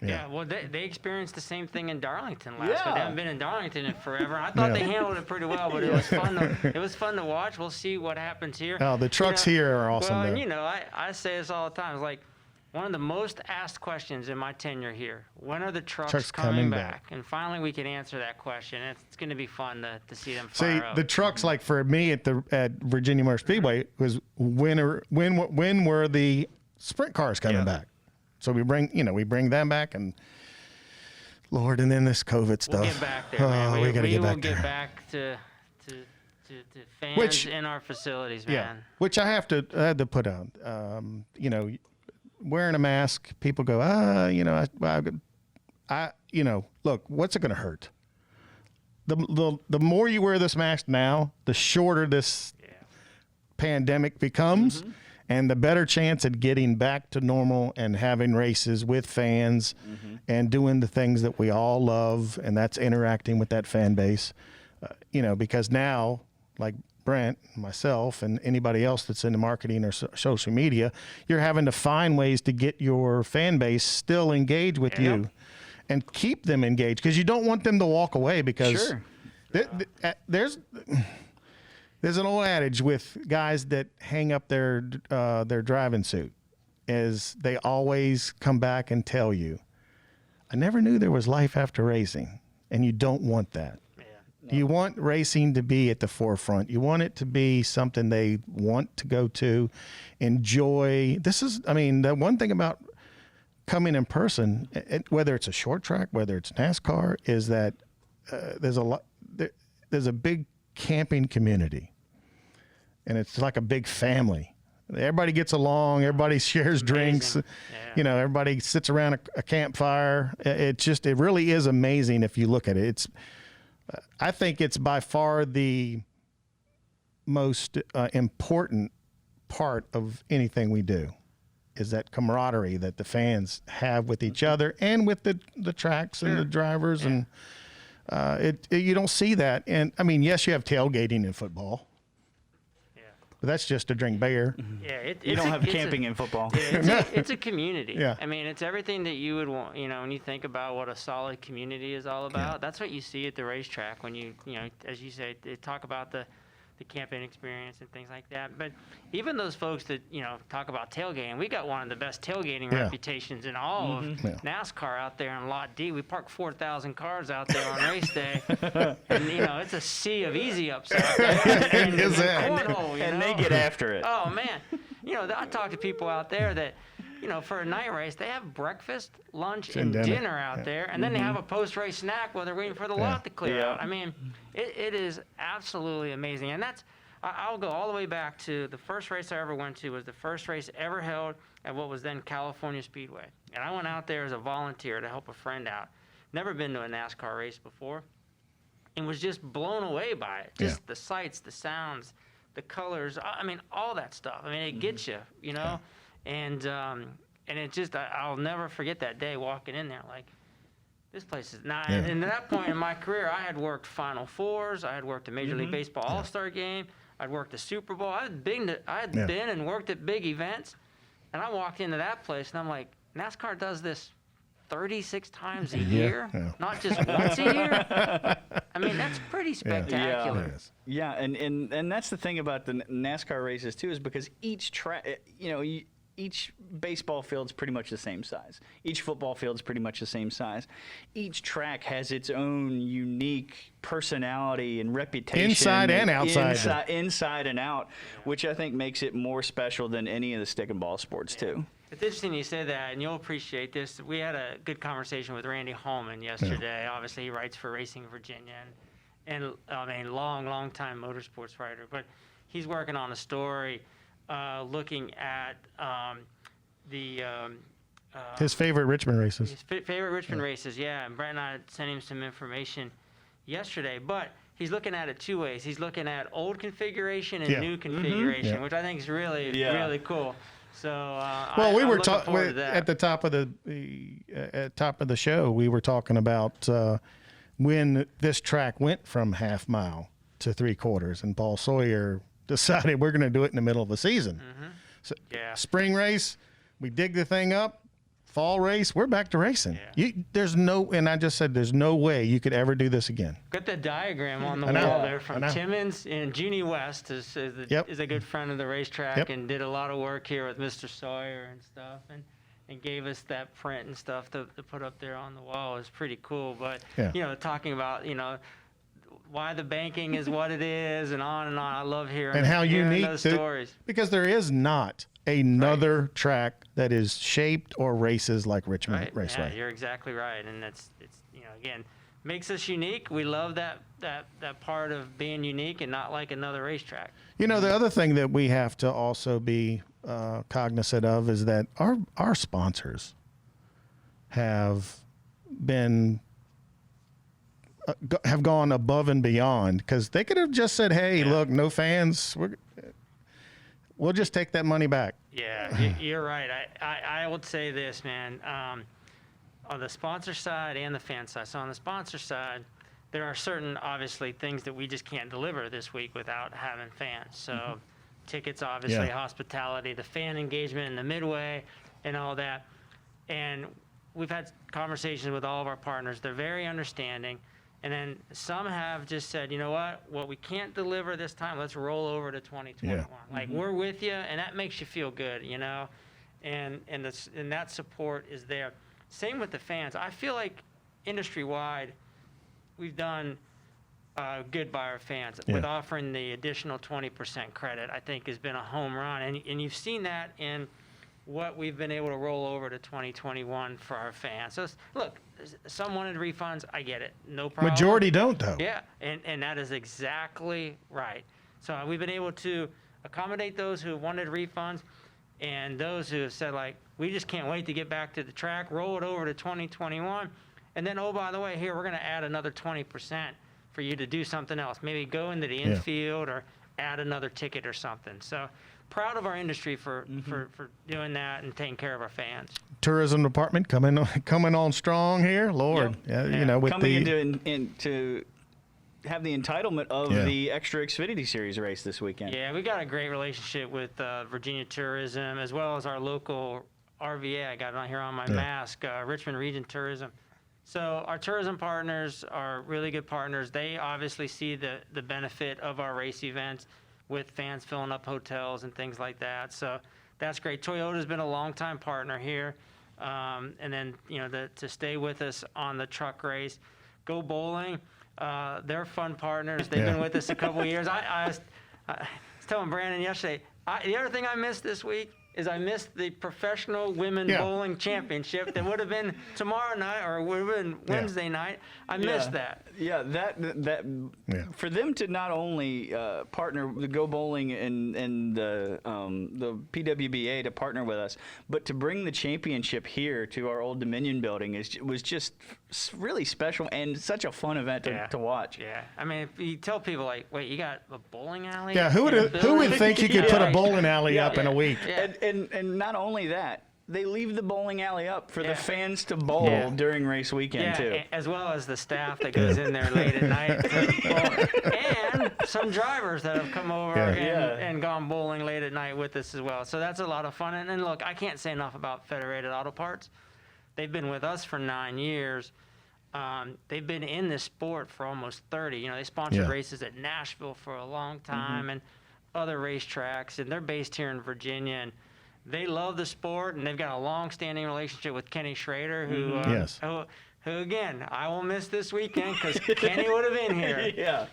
Yeah, well, they experienced the same thing in Darlington last week. They haven't been in Darlington in forever. I thought they handled it pretty well, but it was fun. It was fun to watch. We'll see what happens here. Oh, the trucks here are awesome. Well, and I say this all the time. It's like one of the most asked questions in my tenure here. When are the trucks coming back? And finally, we can answer that question. It's going to be fun to see them fire up. The trucks, like for me at Virginia Motor Speedway, was when were the sprint cars coming back? So we bring them back, and Lord, and then this COVID stuff. We'll get back there, man. We got to get back there. there. Get back to fans in our facilities, man. Yeah, which I had to put out. Wearing a mask, people go, look, what's it going to hurt? The more you wear this mask now, the shorter this pandemic becomes. Mm-hmm. And the better chance at getting back to normal and having races with fans and doing the things that we all love, and that's interacting with that fan base. Because now, like Brent, myself, and anybody else that's into marketing or social media, you're having to find ways to get your fan base still engaged with you and keep them engaged, because you don't want them to walk away, because there's an old adage with guys that hang up their driving suit, is they always come back and tell you, I never knew there was life after racing. And you don't want that. You want racing to be at the forefront. You want it to be something they want to go to, enjoy. The one thing about coming in person, whether it's a short track, whether it's NASCAR, is that there's a big camping community, and it's like a big family. Everybody gets along. Everybody shares drinks. Everybody sits around a campfire. It really is amazing if you look at it. I think it's by far the most important part of anything we do, is that camaraderie that the fans have with each other and with the tracks and the drivers. And you don't see that. And I mean, yes, you have tailgating in football. But that's just to drink beer. Yeah, you don't have camping in football. It's a community. Yeah. I mean, it's everything that you would want. When you think about what a solid community is all about, that's what you see at the racetrack. When you as you say, they talk about the camping experience and things like that. But even those folks that talk about tailgating, we got one of the best tailgating reputations in all of NASCAR out there in Lot D. We park 4,000 cars out there on race day, and it's a sea of easy ups out there. And they get after it. Oh man, I talk to people out there that, for a night race, they have breakfast, lunch, and dinner out there, and then they have a post-race snack while they're waiting for the lot to clear out. I mean, it is absolutely amazing, and I'll go all the way back to the first race I ever went to. Was the first race ever held at what was then California Speedway, and I went out there as a volunteer to help a friend out. Never been to a NASCAR race before, and was just blown away by it. Just the sights, the sounds, the colors. I mean, all that stuff. I mean, it gets you, And it just, I'll never forget that day walking in there like, this place is not. And at that point in my career, I had worked Final Fours. I had worked a Major League Baseball All-Star game. I'd worked the Super Bowl. I had been and worked at big events. And I walked into that place, and I'm like, NASCAR does this 36 times a year, not just once a year. I mean, that's pretty spectacular. Yeah, and that's the thing about the NASCAR races too, is because each track, each baseball field's pretty much the same size. Each football field's pretty much the same size. Each track has its own unique personality and reputation. Inside and outside. Inside and out, which I think makes it more special than any of the stick and ball sports, too. It's interesting you say that, and you'll appreciate this. We had a good conversation with Randy Holman yesterday. Yeah. Obviously, he writes for Racing Virginia, and I mean, long time motorsports writer. But he's working on a story looking at his favorite Richmond races. His favorite Richmond races, yeah. And Brent and I sent him some information yesterday, but he's looking at it two ways. He's looking at old configuration and new configuration, which I think is really cool. So, well, we were talking at the top of the show. We were talking about when this track went from half mile to 3/4, and Paul Sawyer decided we're going to do it in the middle of the season. So, spring race, we dig the thing up. Fall race, we're back to racing. Yeah. And I just said there's no way you could ever do this again. Got the diagram on the wall there from Timmons, and Jeannie West is a good friend of the racetrack and did a lot of work here with Mr. Sawyer and stuff, and gave us that print and stuff to put up there on the wall. Is pretty cool. But talking about why the banking is what it is, and on. I love hearing and how unique those stories, because there is not another track that is shaped or races like Richmond Raceway. Yeah, you're exactly right, and it's again makes us unique. We love that part of being unique and not like another racetrack. The other thing that we have to also be cognizant of is that our sponsors have gone above and beyond, because they could have just said, "Hey, look, no fans. We'll just take that money back." Yeah, you're right. I would say this, man. On the sponsor side and the fan side. So on the sponsor side, there are certain, obviously, things that we just can't deliver this week without having fans. So tickets, obviously, hospitality, the fan engagement in the midway, and all that. And we've had conversations with all of our partners. They're very understanding. And then some have just said, you know what we can't deliver this time, let's roll over to 2021. Like, we're with you, and that makes you feel good, and that support is there. Same with the fans. I feel like industry-wide, we've done good by our fans with offering the additional 20% credit. I think has been a home run, and you've seen that in what we've been able to roll over to 2021 for our fans. So look, some wanted refunds. I get it. No problem. Majority don't, though. Yeah, and that is exactly right. So we've been able to accommodate those who wanted refunds, and those who have said, like, we just can't wait to get back to the track, roll it over to 2021. And then, oh, by the way, here, we're going to add another 20% for you to do something else. Maybe go into the infield or add another ticket or something. So proud of our industry for doing that and taking care of our fans. Tourism department coming on strong here, Lord. With coming into have the entitlement of the extra Xfinity Series race this weekend. Yeah, we got a great relationship with Virginia Tourism, as well as our local RVA. I got it on here on my mask, Richmond Region Tourism. So our tourism partners are really good partners. They obviously see the benefit of our race events with fans filling up hotels and things like that. So that's great. Toyota's been a longtime partner here. And then, to stay with us on the truck race. Go Bowling, they're fun partners. They've been with us a couple of years. I was telling Brandon yesterday, the other thing I missed this week is I missed the professional women bowling championship that would have been tomorrow night or would have been Wednesday night. I missed that. Yeah, that for them to not only partner the Go Bowling and the PWBA to partner with us, but to bring the championship here to our Old Dominion building was just really special and such a fun event to watch. Yeah, I mean, if you tell people, like, wait, you got a bowling alley? Yeah, who would think you could put a bowling alley up in a week? Yeah. And not only that, they leave the bowling alley up for the fans to bowl during race weekend too. As well as the staff that goes in there late at night to bowl. And some drivers that have come over and gone bowling late at night with us as well. So that's a lot of fun. And look, I can't say enough about Federated Auto Parts. They've been with us for 9 years. They've been in this sport for almost 30. They sponsored races at Nashville for a long time and other racetracks, and they're based here in Virginia. And they love the sport, and they've got a long-standing relationship with Kenny Schrader, who, Yes. who again, I will miss this weekend because Kenny would have been here. Yeah.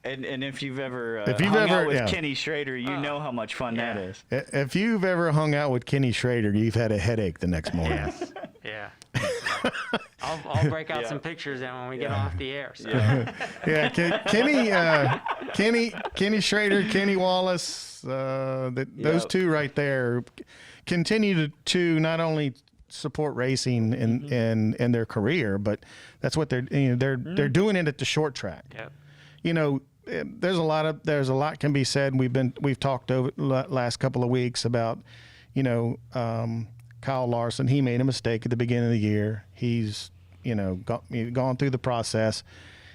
And if you've ever out with Kenny Schrader, you know how much fun that is. If you've ever hung out with Kenny Schrader, you've had a headache the next morning. Yes. Yeah. I'll break out some pictures then when we get off the air. So. Kenny Schrader, Kenny Wallace, those two right there continue to not only support racing in their career, but that's what they're doing it at the short track. Yep. You know, there's a lot can be said. We've talked over last couple of weeks about, Kyle Larson. He made a mistake at the beginning of the year. He's gone through the process.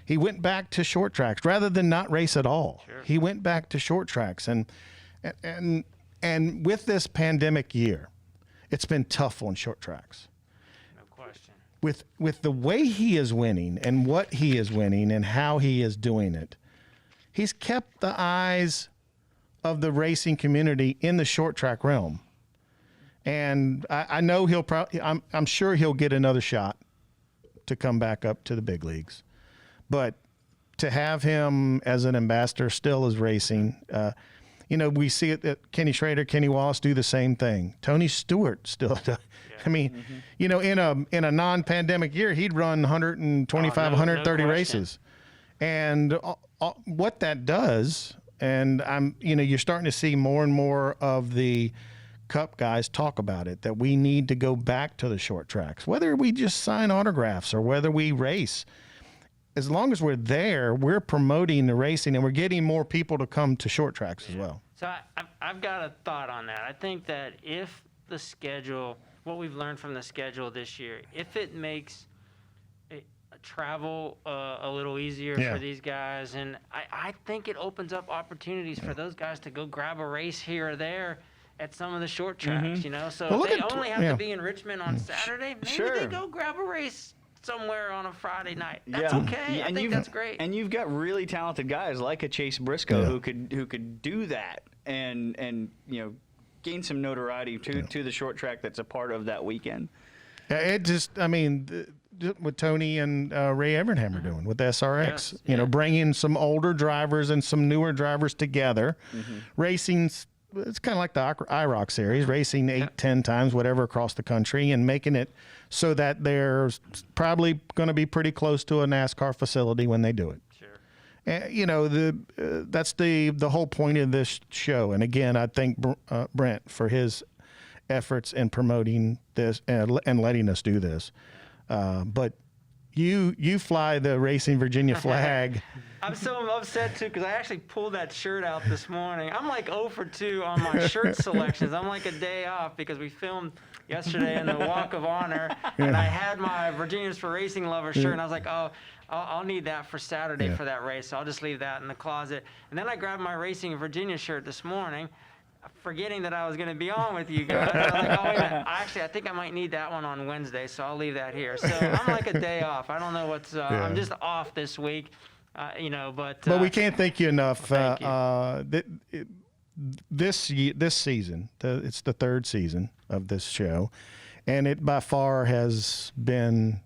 He went back to short tracks rather than not race at all. Sure. He went back to short tracks, and with this pandemic year, it's been tough on short tracks. No question. With the way he is winning and what he is winning and how he is doing it, he's kept the eyes of the racing community in the short track realm. And I know I'm sure he'll get another shot to come back up to the big leagues. But to have him as an ambassador still as racing, we see it that Kenny Schrader, Kenny Wallace do the same thing. Tony Stewart still does. Yeah. I mean, in a non-pandemic year, he'd run 125, 130 races. And what that does, and you're starting to see more and more of the Cup guys talk about it, that we need to go back to the short tracks, whether we just sign autographs or whether we race. As long as we're there, we're promoting the racing and we're getting more people to come to short tracks as well. So I've got a thought on that. I think that if the schedule, what we've learned from the schedule this year, if it makes travel a little easier for these guys, and I think it opens up opportunities for those guys to go grab a race here or there at some of the short tracks, So if they only have to be in Richmond on Saturday, maybe they go grab a race somewhere on a Friday night. That's okay. I think that's great. And you've got really talented guys like a Chase Briscoe who could do that and gain some notoriety to the short track that's a part of that weekend. Yeah, it just, what Tony and Ray Evernham are doing with SRX, bringing some older drivers and some newer drivers together, racing. It's kind of like the IROC series, racing 8-10 times, whatever, across the country, and making it so that they're probably going to be pretty close to a NASCAR facility when they do it. Sure. That's the whole point of this show. And again, I thank Brent for his efforts in promoting this and letting us do this. But you fly the Racing Virginia flag. I'm so upset, too, because I actually pulled that shirt out this morning. I'm like 0 for 2 on my shirt selections. I'm like a day off because we filmed yesterday in the Walk of Honor, and I had my Virginians for Racing Lovers shirt, and I was like, I'll need that for Saturday for that race, so I'll just leave that in the closet. And then I grabbed my Racing Virginia shirt this morning, forgetting that I was going to be on with you guys. I was like, wait a minute. I think I might need that one on Wednesday, so I'll leave that here. So I'm like a day off. I don't know what's I'm just off this week. But we can't thank you enough. Thank you. This season, it's the third season of this show, and it by far has been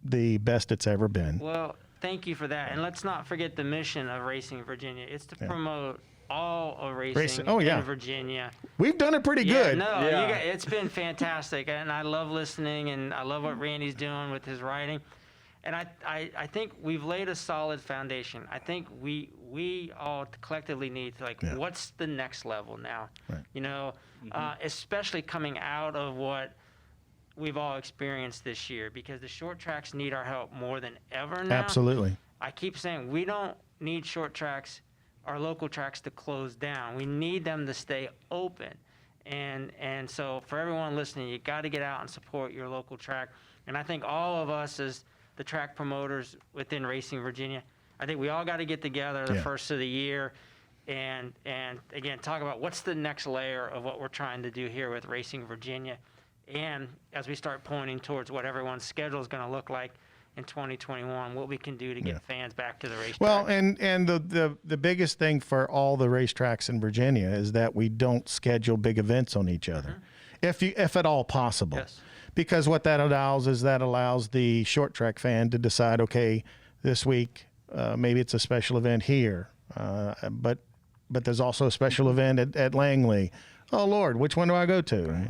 the best it's ever been. Well, thank you for that. And let's not forget the mission of Racing Virginia. It's to promote all of racing in Virginia. We've done it pretty good. It's been fantastic, and I love listening, and I love what Randy's doing with his writing. And I think we've laid a solid foundation. I think we all collectively need to what's the next level now? Right. Especially coming out of what we've all experienced this year, because the short tracks need our help more than ever now. Absolutely. I keep saying we don't need short tracks, our local tracks, to close down. We need them to stay open. And so for everyone listening, you got to get out and support your local track. And I think all of us as the track promoters within Racing Virginia, I think we all got to get together the first of the year and again talk about what's the next layer of what we're trying to do here with Racing Virginia. And as we start pointing towards what everyone's schedule is going to look like, in 2021, what we can do to get fans back to the racetrack. Well, and the biggest thing for all the racetracks in Virginia is that we don't schedule big events on each other, if at all possible. Yes. Because what that allows is the short track fan to decide, okay, this week maybe it's a special event here, but there's also a special event at Langley. Oh Lord, which one do I go to?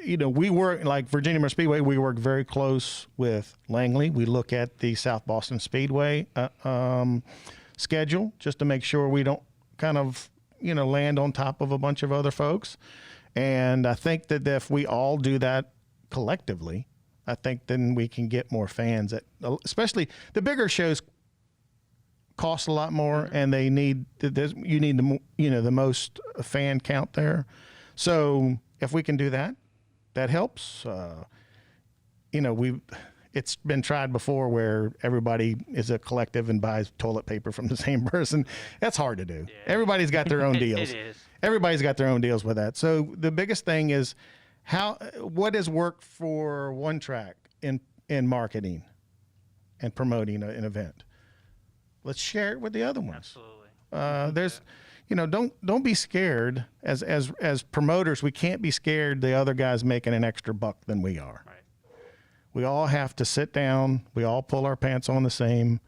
You know, we work like Virginia Motor Speedway. We work very close with Langley. We look at the South Boston Speedway schedule just to make sure we don't kind of land on top of a bunch of other folks. And I think that if we all do that collectively, I think then we can get more fans. Especially the bigger shows cost a lot more, and you need the most fan count there. So if we can do that, that helps. It's been tried before where everybody is a collective and buys toilet paper from the same person. That's hard to do. Yeah. Everybody's got their own deals. It is. Everybody's got their own deals with that. So the biggest thing is what has worked for one track in marketing and promoting an event. Let's share it with the other ones. Absolutely. Don't be scared. As promoters, we can't be scared the other guy's making an extra buck than we are. Right. We all have to sit down. We all pull our pants on the same,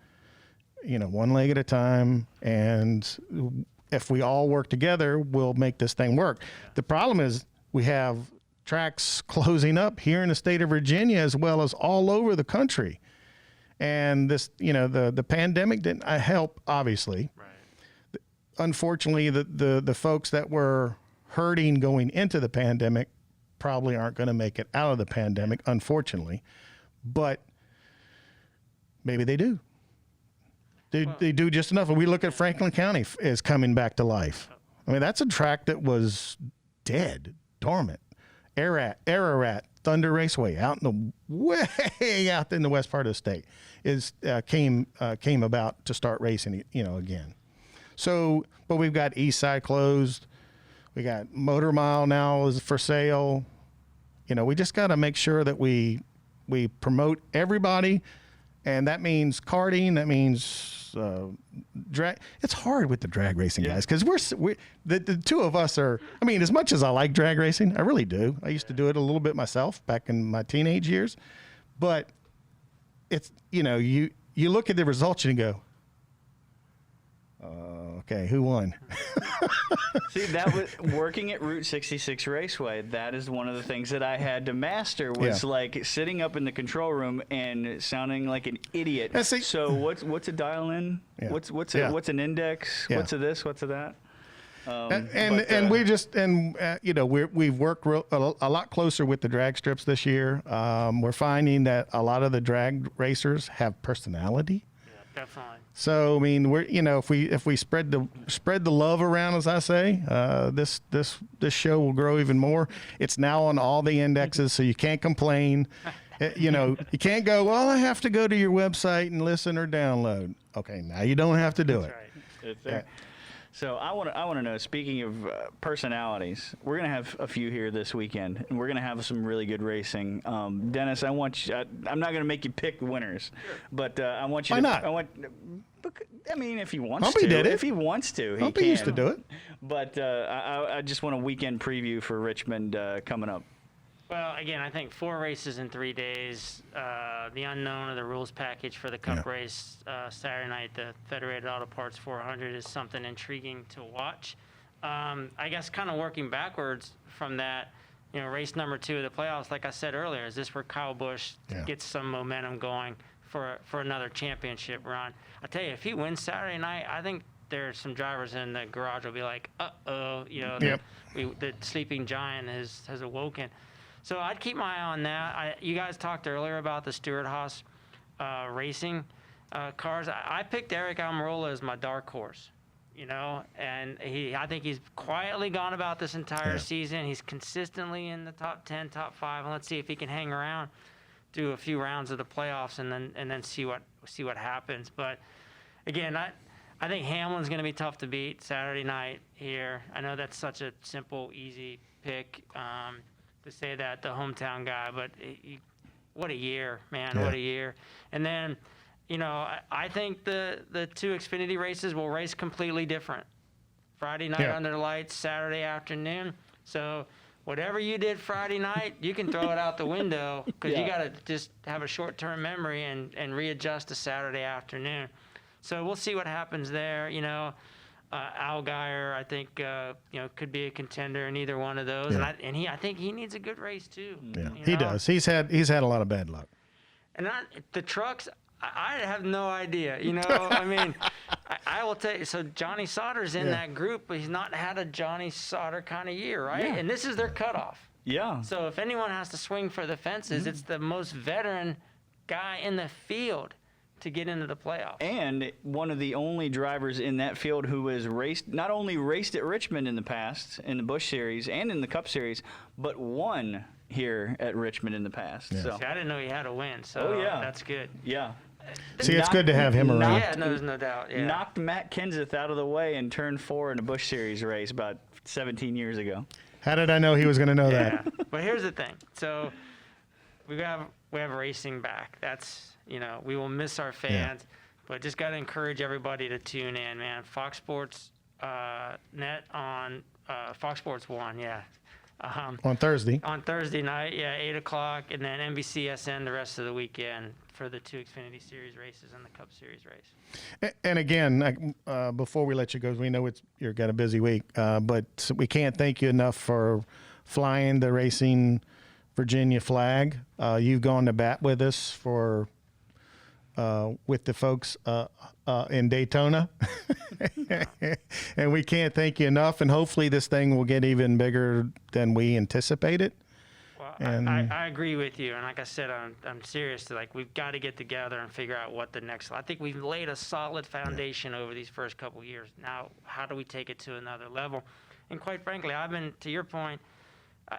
one leg at a time. And if we all work together, we'll make this thing work. The problem is we have tracks closing up here in the state of Virginia as well as all over the country. And this, the pandemic didn't help, obviously. Right. Unfortunately, the folks that were hurting going into the pandemic probably aren't going to make it out of the pandemic, unfortunately. But maybe they do. They do just enough. And we look at Franklin County as coming back to life. I mean, that's a track that was dead, dormant. Ararat, Thunder Raceway, way out in the west part of the state, came about to start racing, again. So, but we've got East Side closed. We got Motor Mile now is for sale. We just got to make sure that we promote everybody, and that means karting. That means drag. It's hard with the drag racing guys because the two of us are. I mean, as much as I like drag racing, I really do. I used to do it a little bit myself back in my teenage years, but it's you look at the results and you go, okay, who won? See, that was working at Route 66 Raceway. That is one of the things that I had to master was like sitting up in the control room and sounding like an idiot. So what's a dial in? Yeah. What's an index? Yeah. What's a this? What's a that? We've worked a lot closer with the drag strips this year. We're finding that a lot of the drag racers have personality. Yeah, definitely. So I mean, if we spread the love around, as I say, this show will grow even more. It's now on all the indexes, so you can't complain. You can't go, well, I have to go to your website and listen or download. Okay, now you don't have to do it. That's right. So I want to know. Speaking of personalities, we're gonna have a few here this weekend, and we're gonna have some really good racing. Dennis, I want you. I'm not gonna make you pick winners, but I want you. Why not? I mean, if he wants Humpy to, did it. If he wants to, he Humpy can. used to do it. But I just want a weekend preview for Richmond coming up. Well, again, I think 4 races in 3 days. The unknown of the rules package for the Cup race Saturday night, the Federated Auto Parts 400, is something intriguing to watch. I guess kind of working backwards from that, race number 2 of the playoffs, like I said earlier, is this where Kyle Busch gets some momentum going for another championship run? I tell you, if he wins Saturday night, I think there's some drivers in the garage will be like, uh-oh, the sleeping giant has awoken. So I'd keep my eye on that. You guys talked earlier about the Stewart-Haas racing cars. I picked Eric Almirola as my dark horse, and I think he's quietly gone about this entire season. He's consistently in the top 10, top 5, and let's see if he can hang around, do a few rounds of the playoffs, and then see what happens. But again, I think Hamlin's going to be tough to beat Saturday night here. I know that's such a simple, easy pick. To say that, the hometown guy, but what a year, man! Yeah. What a year! And then, I think the two Xfinity races will race completely different. Friday night under the lights, Saturday afternoon. So whatever you did Friday night, you can throw it out the window because you got to just have a short-term memory and readjust to Saturday afternoon. So we'll see what happens there. Allgaier, I think, could be a contender in either one of those, I think he needs a good race too. Yeah, he does. He's had a lot of bad luck. And the trucks, I have no idea. I mean, I will tell you. So Johnny Sauter's in that group, but he's not had a Johnny Sauter kind of year, right? Yeah. And this is their cutoff. Yeah. So if anyone has to swing for the fences, it's the most veteran guy in the field to get into the playoffs. And one of the only drivers in that field who has not only raced at Richmond in the past, in the Busch Series and in the Cup Series, but won here at Richmond in the past. Yeah. So See, I didn't know he had a win, so that's good. Yeah. See, it's good to have him around. Yeah, no, there's no doubt. Yeah. Knocked Matt Kenseth out of the way and turned 4 in a Busch Series race about 17 years ago. How did I know he was going to know that? But here's the thing. So we have racing back. That's, we will miss our fans, but just got to encourage everybody to tune in, man. Fox Sports Net on Fox Sports 1, On Thursday. On Thursday night, 8 o'clock, and then NBCSN the rest of the weekend for the two Xfinity Series races and the Cup Series race. And again, before we let you go, we know you've got a busy week, but we can't thank you enough for flying the Racing Virginia flag. You've gone to bat with us with the folks in Daytona, and we can't thank you enough. And hopefully, this thing will get even bigger than we anticipated. Well, And I agree with you, and like I said, I'm serious. Like, we've got to get together and figure out what the next. I think we've laid a solid foundation over these first couple years. Now, how do we take it to another level? And quite frankly, to your point,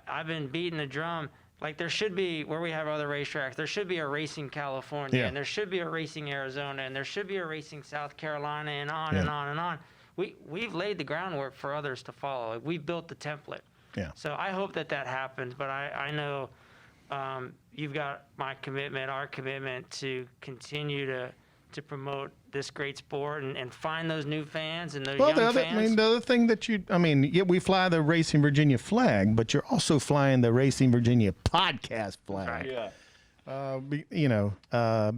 I've been beating the drum. Like, there should be, where we have other racetracks, there should be a Racing California, and there should be a Racing Arizona, and there should be a Racing South Carolina, and on and on and on. We've laid the groundwork for others to follow. Like, we've built the template. Yeah. So I hope that happens, but I know you've got my commitment, our commitment to continue to promote this great sport and find those new fans and those young fans. The other thing that we fly the Racing Virginia flag, but you're also flying the Racing Virginia podcast flag. Right. Yeah.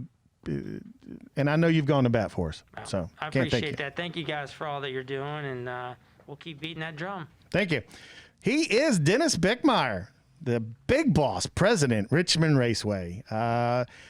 And I know you've gone to bat for us. So I can't thank you. appreciate that. Thank you guys for all that you're doing, and we'll keep beating that drum. Thank you. He is Dennis Bickmeier, the big boss, president, Richmond Raceway.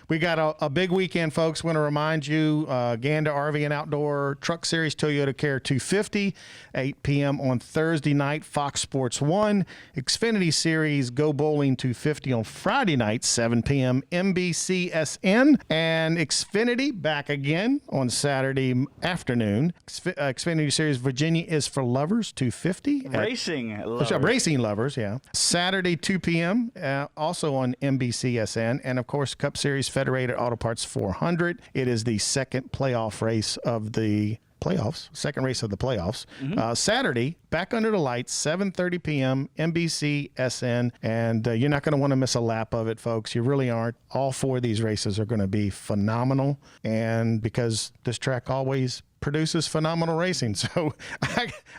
We got a big weekend, folks. Want to remind you, Gander RV and Outdoor Truck Series Toyota Care 250, 8 p.m. on Thursday night, Fox Sports 1. Xfinity Series Go Bowling 250 on Friday night, 7 p.m. NBCSN. And Xfinity back again on Saturday afternoon. Xfinity Series Virginia is for Lovers 250. Racing lovers. Racing Lovers, yeah. Saturday, 2 p.m., also on NBCSN. And, of course, Cup Series Federated Auto Parts 400. It is the second playoff race of the playoffs, second race of the playoffs. Saturday, back under the lights, 7:30 p.m., NBCSN. And you're not going to want to miss a lap of it, folks. You really aren't. All 4 of these races are going to be phenomenal. And because this track always produces phenomenal racing. So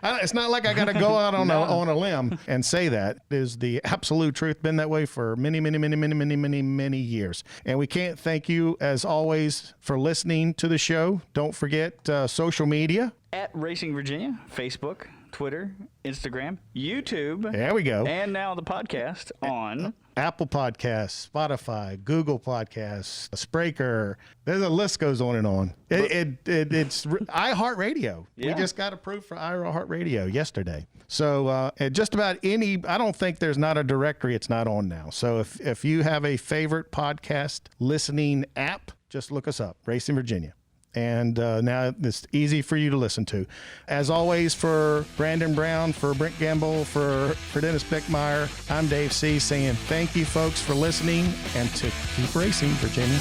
it's not like I got to go out on a limb and say that. It is the absolute truth. Been that way for many, many, many, many, many, many, many years. And we can't thank you, as always, for listening to the show. Don't forget social media. At Racing Virginia, Facebook, Twitter, Instagram, YouTube. There we go. And now the podcast on Apple Podcasts, Spotify, Google Podcasts, Spreaker. There's a list goes on and on. It's iHeartRadio. Yeah. We just got approved for iHeartRadio yesterday. So just about I don't think there's not a directory it's not on now. So if you have a favorite podcast listening app, just look us up, Racing Virginia. And now it's easy for you to listen to. As always, for Brandon Brown, for Brent Gambill, for Dennis Bickmeier, I'm Dave C. saying thank you, folks, for listening, and to keep racing, Virginia.